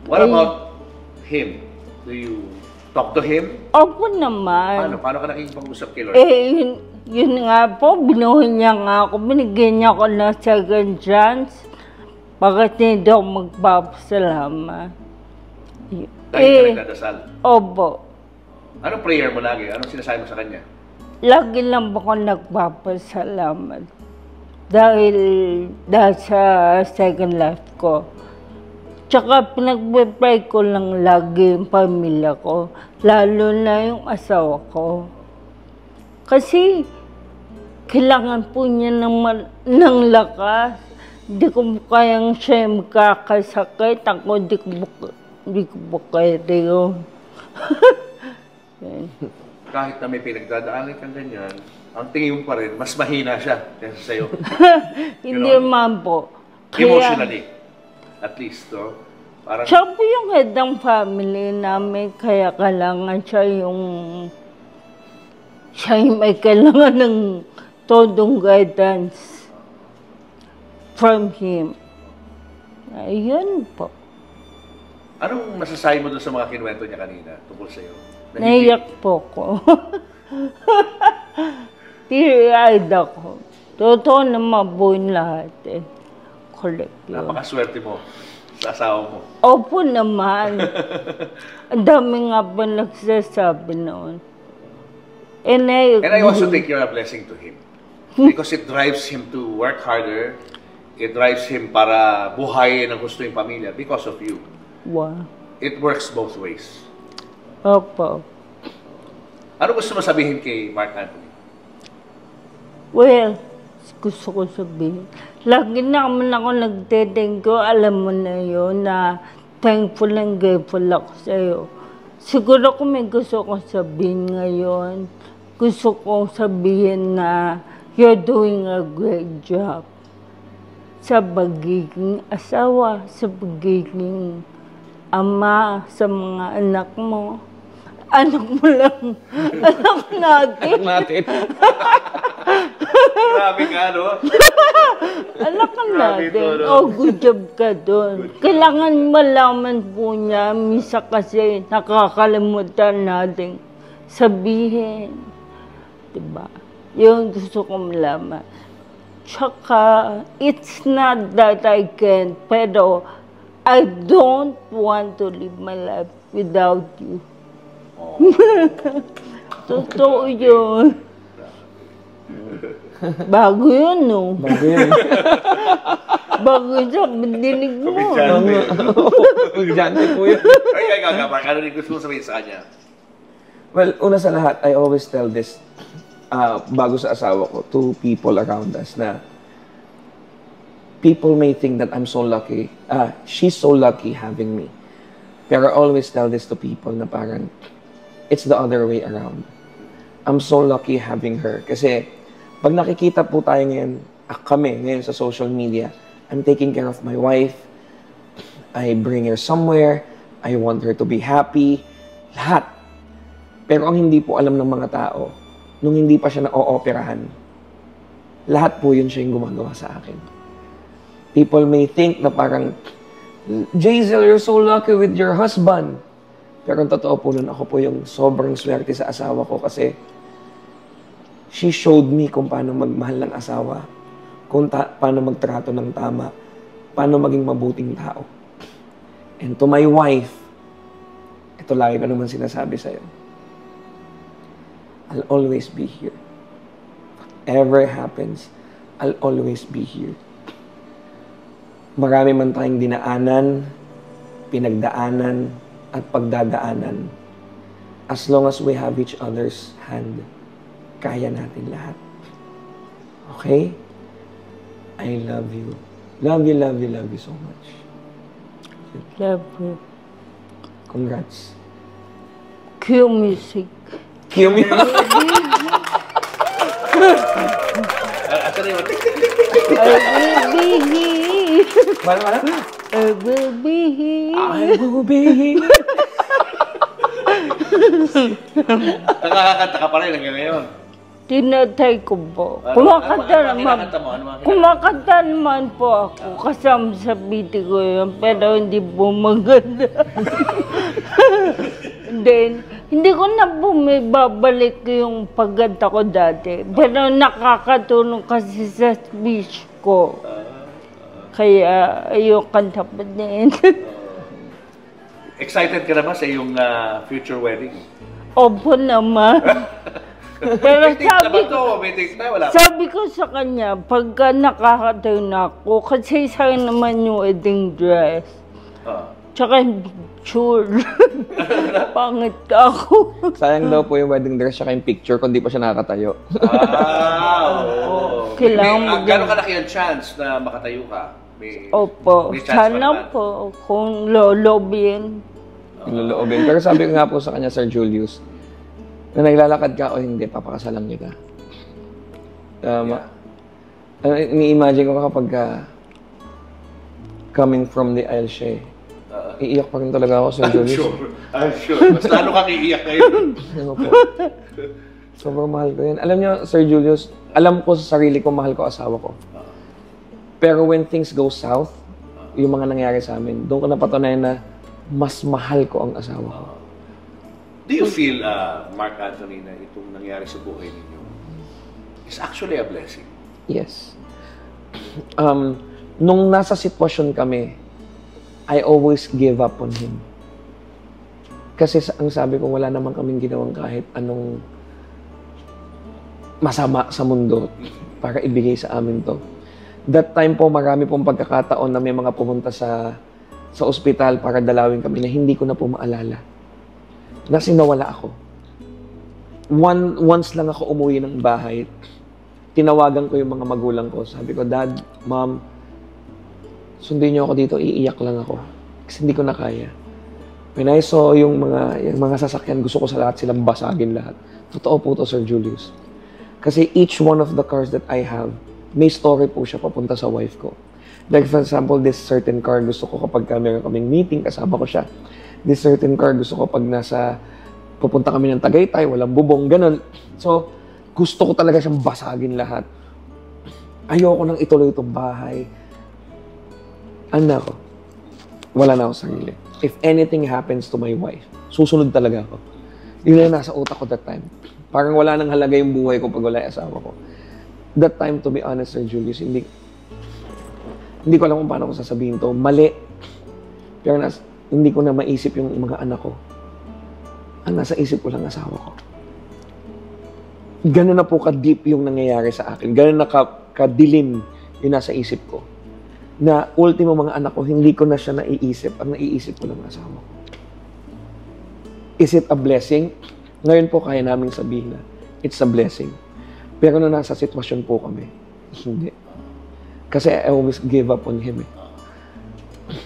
What about him? Do you talk to him? Opo naman. Paano ka nakikipag-usap kay Lord? Yun nga po, binuhay niya nga ako, binigyan niya ako ng second chance. Bakit hindi ako magpapasalamat? Dahil ka nagdadasal? Opo. Anong prayer mo lagi? Anong sinasabi mo sa kanya? Lagi lang ako nagpapasalamat. Dahil sa second life ko. Tsaka pinagpipray ko lang lagi yung pamilya ko. Lalo na yung asawa ko. Kasi kailangan po niya ng lakas. Hindi ko kayang siya magkakasakit. Ako hindi ko po kaya yun. Kahit na may pinagdadaanan kang ganyan, ang tingin mo pa rin, mas mahina siya kaysa sa'yo. Hindi man po. Emotionally, at least, no? Parang... Siya po yung head ng family namin, kaya kailangan siya yung may kailangan ng todong guidance from him. Ayun po. Anong masasabi mo doon sa mga kinuwento niya kanina tungkol sa'yo? Naiyak po ko. Teary-eyed ako. Totoo na mabuhin lahat Correct yun. Napakaswerte mo sa asawa mo. Opo naman. Ang dami nga pa nagsasabi noon. And I also think you're a blessing to him. Because it drives him to work harder. It drives him para buhayin ang gusto yung pamilya because of you. Wow. It works both ways. Opo. Ano gusto mo sabihin kay Mark Anthony? Well, gusto ko sabihin. Lagi naman ako nagte-thank you. Alam mo na yun na thankful and grateful ako sa'yo. Siguro kung may gusto kong sabihin ngayon, gusto kong sabihin na you're doing a great job sa pagiging asawa, sa pagiging ama sa mga anak mo. Anak mo lang. Anak natin. Natin. Grabe ka, no? Anak natin. to, no? Oh, good job ka doon. Kailangan malaman po niya. Misa kasi nakakalimutan natin sabihin. Diba? Yung gusto kong malaman. Tsaka, it's not that I can't, pero I don't want to live my life without you. Totoo yun. Bago yun, no? Bago yun. Bago yun sa dinig mo. Kumidyante po yun. Ay, Mark, ano rin gusto mo sabihin sa kanya? Well, una sa lahat, I always tell this bago sa asawa ko, to people around us na people may think that I'm so lucky. She's so lucky having me. Pero I always tell this to people na parang it's the other way around. I'm so lucky having her. Kasi pag nakikita po tayo ngayon, kami ngayon sa social media, I'm taking care of my wife. I bring her somewhere. I want her to be happy. Lahat. Pero ang hindi po alam ng mga tao, nung hindi pa siya na-ooperahan, lahat po yun siya yung gumagawa sa akin. People may think na parang, Jaisel, you're so lucky with your husband. Pero ang totoo po nun, ako po yung sobrang swerte sa asawa ko kasi she showed me kung paano magmahal ng asawa, kung paano magtrato ng tama, paano maging mabuting tao. And to my wife, ito lagi ko naman sinasabi sa'yo, I'll always be here. Whatever happens, I'll always be here. Marami man tayong dinaanan, pinagdaanan, at pagdadaanan. As long as we have each other's hand, kaya natin lahat. Okay? I love you. Love you, love you, love you so much. Love you. Congrats. Cue music. Cue me. I will be here. Mana? I will be here. I will be here. Nakakakanta ka pa rin hanggang ngayon. Tinatay ko po. Ano kinakanta mo? Ano mga kinakanta? Kumakanta naman po ako. Kasama sa biti ko yun. Pero hindi po maganda. Then, hindi ko na po may babalik yung pagganda ko dati. Pero nakakatulong kasi sa speech ko. Kaya ayun kanta pa din. Excited ka na ba sa iyong future wedding? Opo naman. Pero sabi ko sa kanya, pagka nakakatayo na ako, kasi sa'yo naman yung wedding dress. Tsaka yung picture. Pangit ka ako. Sayang daw po yung wedding dress siya yung picture kung di pa siya nakakatayo. Kailangan gano'n kalaki yung chance na makatayo ka? Opo. may chance Sana pa po kung lolobin. Iloloobin. Pero sabi ko nga po sa kanya, Sir Julius, na naglalakad ka o hindi, papakasalan niyo ka. Ini-imagine ko kapag coming from the aisle siya iiyak pa rin talaga ako, Sir Julius. I'm sure. Mas lalo kang iiyak ngayon. Ano po? Sobrang mahal ko yun. Alam niyo, Sir Julius, alam ko sa sarili ko, mahal ko asawa ko. Pero when things go south, yung mga nangyari sa amin, doon ko napatunayan na mas mahal ko ang asawa ko. Do you feel, Mark Anthony, na itong nangyari sa buhay ninyo is actually a blessing? Yes. Nung nasa sitwasyon kami, I always give up on him. Kasi ang sabi ko, wala naman kaming ginawang kahit anong masama sa mundo para ibigay sa amin to. That time po, marami pong pagkakataon na may mga pumunta sa ospital para dalawin kami na hindi ko na po maalala. Na sinawala ako. Once lang ako umuwi ng bahay, tinawagan ko yung mga magulang ko. Sabi ko, Dad, Mom, sundin niyo ako dito, iiyak lang ako. Kasi hindi ko na kaya. When I saw yung mga sasakyan, gusto ko sa lahat silang basagin lahat. Totoo po to, Sir Julius. Kasi each one of the cars that I have, may story po siya papunta sa wife ko. Like for example, this certain car, gusto ko kapag meron kaming meeting, kasama ko siya. This certain car, gusto ko pag nasa pupunta kami ng Tagaytay, walang bubong, ganun. So, gusto ko talaga siyang basagin lahat. Ayoko nang ituloy itong bahay. Ano ako? Wala na ako sarili. If anything happens to my wife, susunod talaga ako. Yun na nasa utak ko that time. Parang wala nang halaga yung buhay ko pag wala yung asawa ko. That time, to be honest, Sir Julius, hindi ko alam kung paano ko sasabihin to. Mali. Pero hindi ko na maisip yung mga anak ko. Ang nasa isip ko lang asawa ko. Ganun na po ka-deep yung nangyayari sa akin. Ganun na kadilim yung nasa isip ko. Na ultimo mga anak ko, hindi ko na siya naiisip. Ang naiisip ko lang asawa ko. Is it a blessing? Ngayon po kaya naming sabihin na it's a blessing. Pero nung nasa sitwasyon po kami, hindi. Kasi I always give up on him.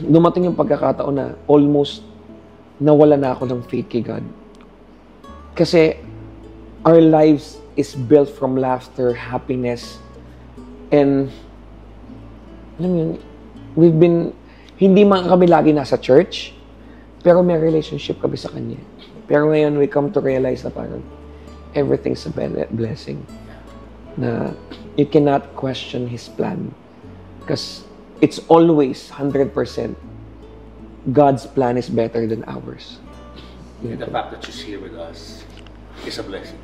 Dumating yung pagkakataon na almost nawala na ako ng faith kay God. Kasi our lives is built from laughter, happiness, and alam mo yun, hindi man kami lagi nasa church, pero may relationship kami sa Kanya. Pero ngayon, we come to realize na parang everything's a blessing. Na you cannot question His plan. Because it's always 100% God's plan is better than ours. The fact that she's here with us is a blessing.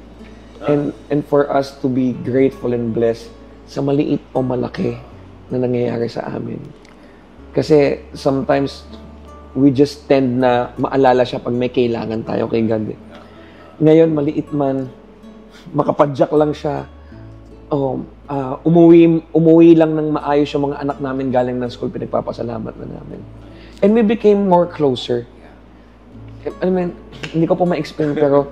And for us to be grateful and blessed sa maliit o malaki na nangyayari sa amin. Kasi sometimes we just tend na maalala siya pag may kailangan tayo kay God. Ngayon, maliit man, makapadyak lang siya, umuwi lang ng maayos yung mga anak namin galing ng school, pinagpapasalamat na namin. And we became more closer. I mean, hindi ko po ma-explain, pero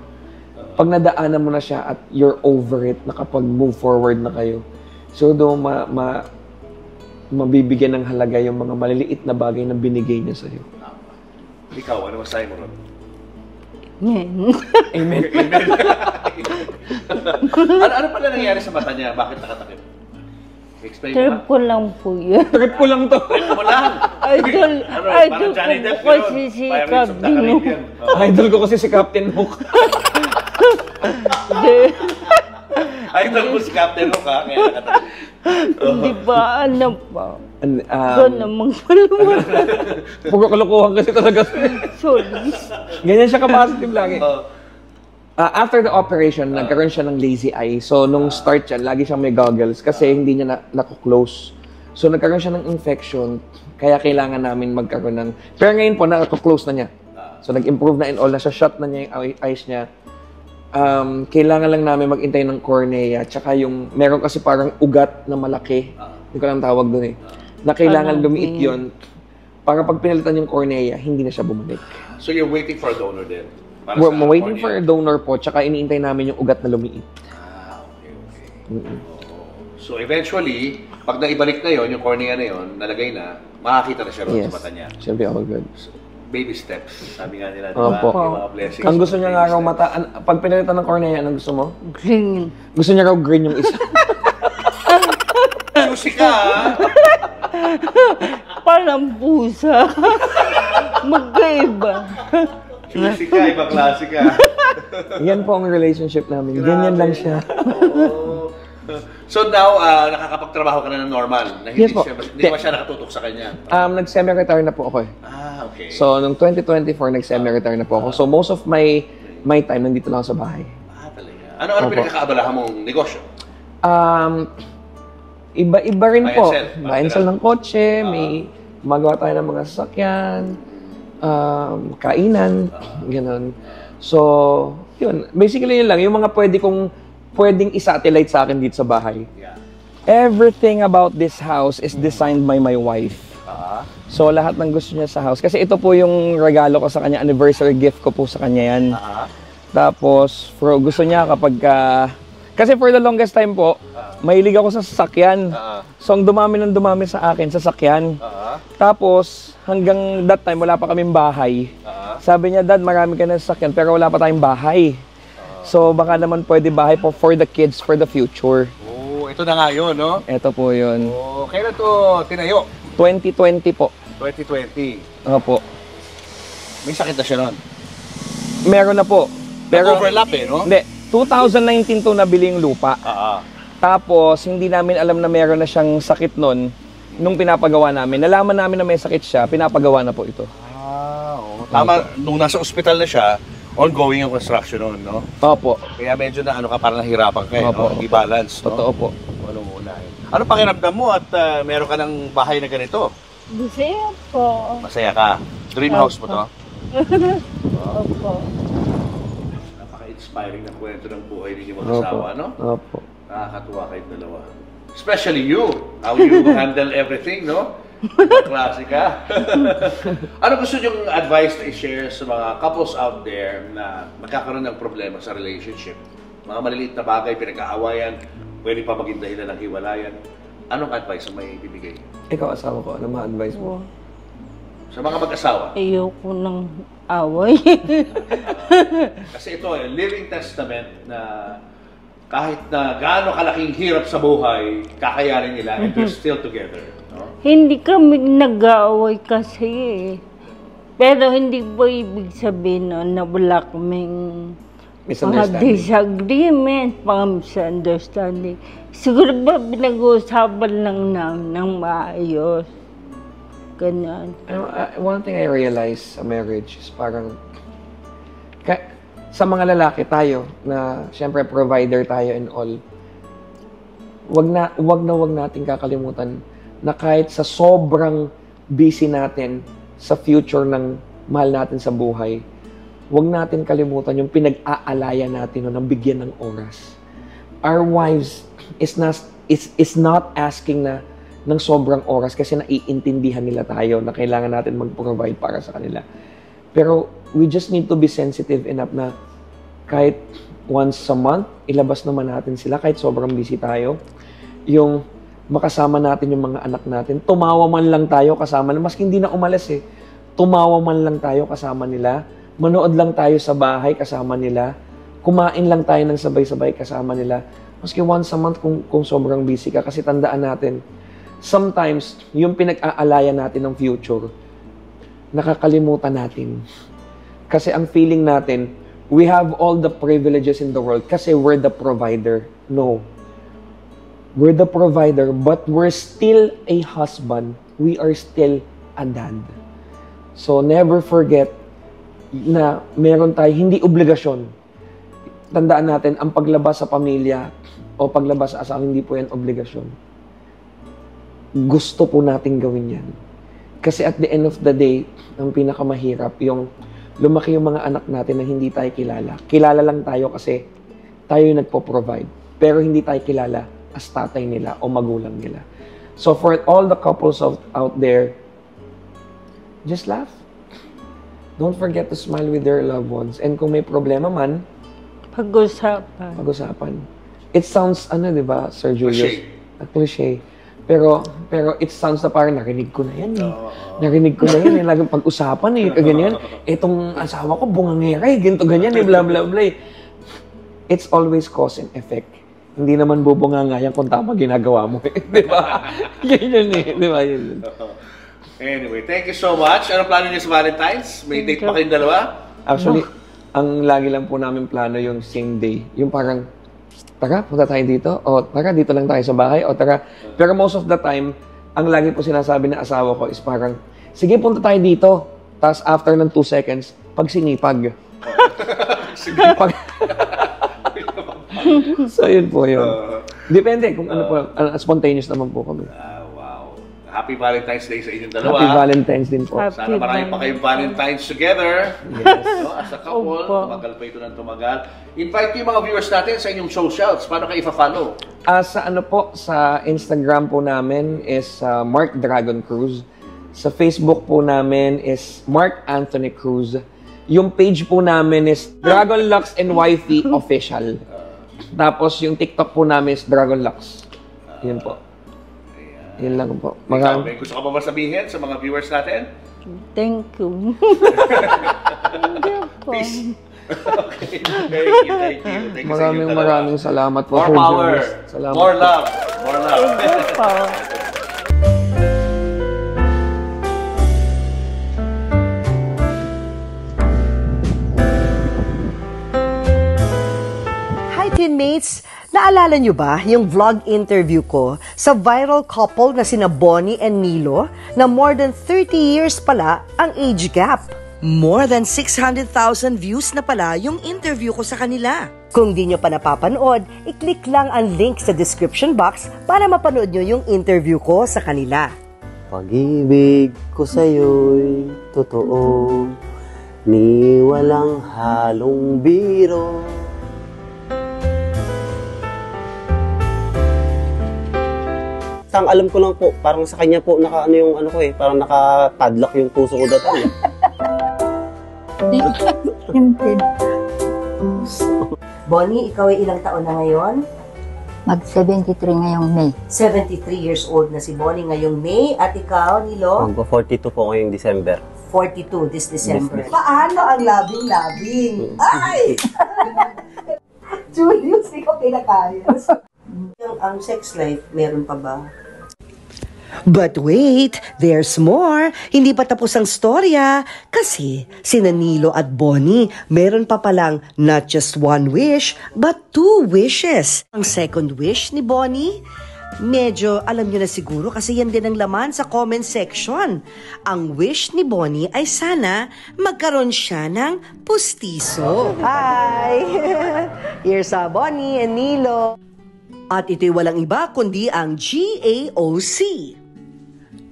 pag nadaanan mo na siya at you're over it, nakapag-move forward na kayo, so doon mabibigyan ng halaga yung mga maliliit na bagay na binigay niya sa'yo. Ikaw, ano masahe mo ron? Amen. Amen. ano pala nangyari sa mata niya? Bakit nakatakip? Explain mo Trip ba? ko lang po yun. Trip ko lang to. Trip mo lang! Idol Parang Johnny ko Depp po yun. kasi si Pirates of the Captain Hook. Caribbean. Idol ko kasi si Captain Hook. Idol mo si Captain Hook, ha? Kaya nakatakip. Hindi ba, ano pa? So namang palawa. Puro kalokohan kasi talaga. Sorry. Ganyan siya ka-positive lagi. After the operation, nagkaroon siya ng lazy eye. So, nung start siya, lagi siyang may goggles kasi hindi niya nako-close. So, nagkaroon siya ng infection, kaya kailangan namin magkaroon ng... Pero ngayon po, nako-close na niya. So, nag-improve na in all, nasa shot na niya yung eyes niya. Kailangan lang namin mag-intay ng cornea, tsaka yung... Meron kasi parang ugat na malaki. Hindi ko lang tawag doon eh. Na kailangan lumiit yun. Para pag pinalitan yung cornea, hindi na siya bumalik. So you're waiting for a donor then? We're waiting for a donor po, tsaka iniintay namin yung ugat na lumiit. Okay. So eventually, pag naibalik na yon, yung cornea na yon, nalagay na, makakita na siya ron sa mata niya. Should be all good. Baby steps, sabi nga nila, Opo. yung mga blessings. Ang gusto niya nga raw mata, pag pinalitan ng cornea, anong gusto mo? Green. Gusto niya raw green yung isa. Musika, ha? Parang pusa. Magkaiba. Musika, ibang klase ka. Yan po ang relationship namin. Ganyan lang siya. Oh. So now, nakakapagtrabaho ka na ng normal? Na hindi, Yes po. hindi ba siya nakatutok sa kanya? Nag-semi-retire na po ako eh. Okay. So, noong 2024, nag-semi-retire na po ako. So, most of my time, nandito lang ako sa bahay. Talaga. Ano pinagkakaabalahan mong negosyo? Iba rin Buy and po. sell. Buy and sell ng kotse, may magawa tayo ng mga sasakyan, kainan, gano'n. So, yun. Basically yun lang. Yung mga pwedeng i-satellite sa akin dito sa bahay. Yeah. Everything about this house is designed by my wife. So, lahat ng gusto niya sa house. Kasi ito po yung regalo ko sa kanya, anniversary gift ko po sa kanya yan. Tapos, gusto niya kapag kasi for the longest time po, mahilig ako sa sasakyan. So, ang dumami sa akin, sasakyan. Tapos, hanggang that time, wala pa kaming bahay. Sabi niya, Dad, marami ka na sasakyan, pero wala pa tayong bahay. So, baka naman pwede bahay po for the kids, for the future. Oh, ito na nga yun, no? Ito po yun. Oh, kailan to tinayo? 2020 po. 2020. Opo. May sakit na siya nun. Meron na po. Overlap eh, no? Hindi, 2019 to nabili yung lupa. Tapos, hindi namin alam na meron na siyang sakit nun nung pinapagawa namin. Nalaman namin na may sakit siya, pinapagawa na po ito. Oo. Tama, nung nasa ospital na siya, ongoing yung construction nun, no? Opo. Kaya medyo na parang nahirapan ka, Opo. no? I-balance, no? Totoo po. Anong unahin? Ano pakiramdam mo at meron ka ng bahay na ganito? Masaya po. Masaya ka. Dream house mo to? Opo. Napaka-inspiring na kwento ng buhay ninyo mag-asawa, no? Opo. Nakakatuwa kayong dalawa. Especially you. How you handle everything, no? Ibang klase ka. Ano gusto niyong advice na i-share sa mga couples out there na magkakaroon ng problema sa relationship? Mga maliliit na bagay, pinag-aawayan, pwede pa maging dahilan ng hiwalayan. Anong advice ang may bibigay? Ikaw, asawa ko, ano ma-advise mo? Sa mga mag-asawa. Ayoko ng away. Kasi ito, living testament na kahit na gaano kalaking hirap sa buhay, kakayanin nila and they're still together. No? Hindi kami nag-aaway kasi eh. Pero hindi po ibig sabihin na wala kaming mga disagreement, mga misunderstanding. Siguro ba pinag-uusapan lang namin ng maayos. Ganyan. One thing I realize sa marriage is parang sa mga lalaki tayo na syempre provider tayo and all, wag nating kakalimutan na kahit sa sobrang busy natin sa future ng mahal natin sa buhay, wag natin kalimutan yung pinag-aalaya natin ng bigyan ng oras. Our wives is not asking na ng sobrang oras kasi naiintindihan nila tayo na kailangan natin mag-provide para sa kanila. Pero we just need to be sensitive enough na kahit once a month, ilabas naman natin sila kahit sobrang busy tayo. Yung makasama natin yung mga anak natin. Tumawa man lang tayo kasama nila. Maski hindi na umalis eh. Tumawa man lang tayo kasama nila. Manood lang tayo sa bahay kasama nila. Kumain lang tayo ng sabay-sabay kasama nila. Maski once a month kung sobrang busy ka. Kasi tandaan natin, sometimes yung pinag-aalaya natin ng future, nakakalimutan natin. Kasi ang feeling natin, we have all the privileges in the world kasi we're the provider. No. We're the provider, but we're still a husband. We are still a dad. So, never forget na meron tayo, hindi obligasyon. Tandaan natin, ang paglabas sa pamilya o paglabas sa asawa, hindi po yan obligasyon. Gusto po natin gawin yan. Kasi at the end of the day, ang pinakamahirap, yung lumaki yung mga anak natin na hindi tayo kilala. Kilala lang tayo kasi tayo yung nagpo-provide. Pero hindi tayo kilala as tatay nila o magulang nila. So for all the couples out there, just laugh. Don't forget to smile with your loved ones. And kung may problema man, pag-usapan. It sounds, di ba, Sir Julius? Cliché. Pero it sounds na parang narinig ko na yan eh. Narinig ko na yan eh. Laging pag-usapan eh. Kaganyan. Itong asawa ko, bungangera eh. Ganito, ganyan eh. Blah, blah, blah. It's always cause and effect. Hindi naman bubunganga yan kung tama ginagawa mo eh. Di ba? Ganyan eh. Di ba? Anyway, thank you so much. Anong plano niyo sa Valentine's? May date pa kayong dalawa? Actually, ang lagi lang po namin plano yung same day. Yung parang, tara, punta tayo dito. O tara, dito lang tayo sa bahay. O tara. Pero most of the time, ang lagi po sinasabi ng asawa ko is parang, sige, punta tayo dito. Tapos after ng 2 seconds, pagsinipag. Pag so, yun po yun. Depende kung ano po, spontaneous naman po kami. Wow. Happy Valentine's Day sa inyong dalawa. Happy Valentine's din po. Sana marami pa kayong Valentine's together. Yes. No? As a couple, tumagal pa ito ng tumagal. Invite yung mga viewers natin sa inyong socials. Paano kayo ipa-follow? Sa ano po, sa Instagram po namin is Mark Dragon Cruz. Sa Facebook po namin is Mark Anthony Cruz. Yung page po namin is Dragon Lux and Wifey Official. Tapos yung TikTok po namin is Dragon Lux. Yun po. Yun lang po. May gusto ka ba sabihin sa mga viewers natin? Thank you. Peace. Okay. Thank you. Maraming salamat po. More power. Salamat More love. More love. Thank you po. Teammates, naalala nyo ba yung vlog interview ko sa viral couple na sina Bonnie and Nilo na more than 30 years pala ang age gap? More than 600,000 views na pala yung interview ko sa kanila. Kung di nyo pa napapanood, i-click lang ang link sa description box para mapanood nyo yung interview ko sa kanila. Pag-ibig ko sa'yo'y totoo, ni walang halong biro. Ang alam ko lang po, parang sa kanya po naka-ano yung ano ko eh, parang naka-padlock yung puso ko dati. Bonnie, ikaw ay ilang taon na ngayon? Mag-73 ngayong May. 73 years old na si Bonnie ngayong May. At ikaw, Nilo? Magpo-42 po ngayong December. 42 this December. Paano ang labing-labing? Ay! Julius, ikaw pinakayas. Ang sex life, meron pa ba? But wait, there's more. Hindi pa tapos ang storya. Kasi sina Nilo at Bonnie, meron pa palang not just one wish, but two wishes. Ang second wish ni Bonnie, medyo alam nyo na siguro kasi yan din ang laman sa comment section. Ang wish ni Bonnie ay sana magkaroon siya ng pustiso. Hi! Here's Bonnie and Nilo. At ito'y walang iba kundi ang GAOC.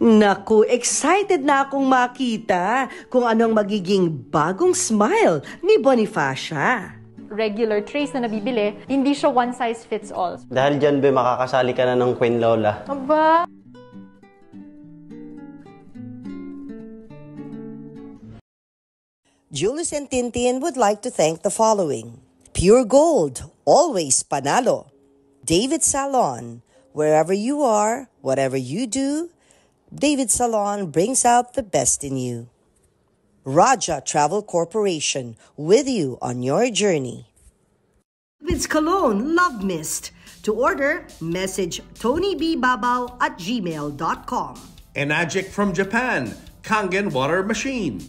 Naku, excited na akong makita kung anong magiging bagong smile ni Bonifacia. Regular trays na nabibili, hindi siya one size fits all. Dahil dyan, be, makakasali ka na ng Queen Lola. Aba! Julius and Tintin would like to thank the following. Pure Gold, always panalo. David Salon, wherever you are, whatever you do, David Salon brings out the best in you. Raja Travel Corporation, with you on your journey. David's Cologne Love Mist. To order, message TonyBBabaw@gmail.com. Enagic from Japan, Kangen Water Machine.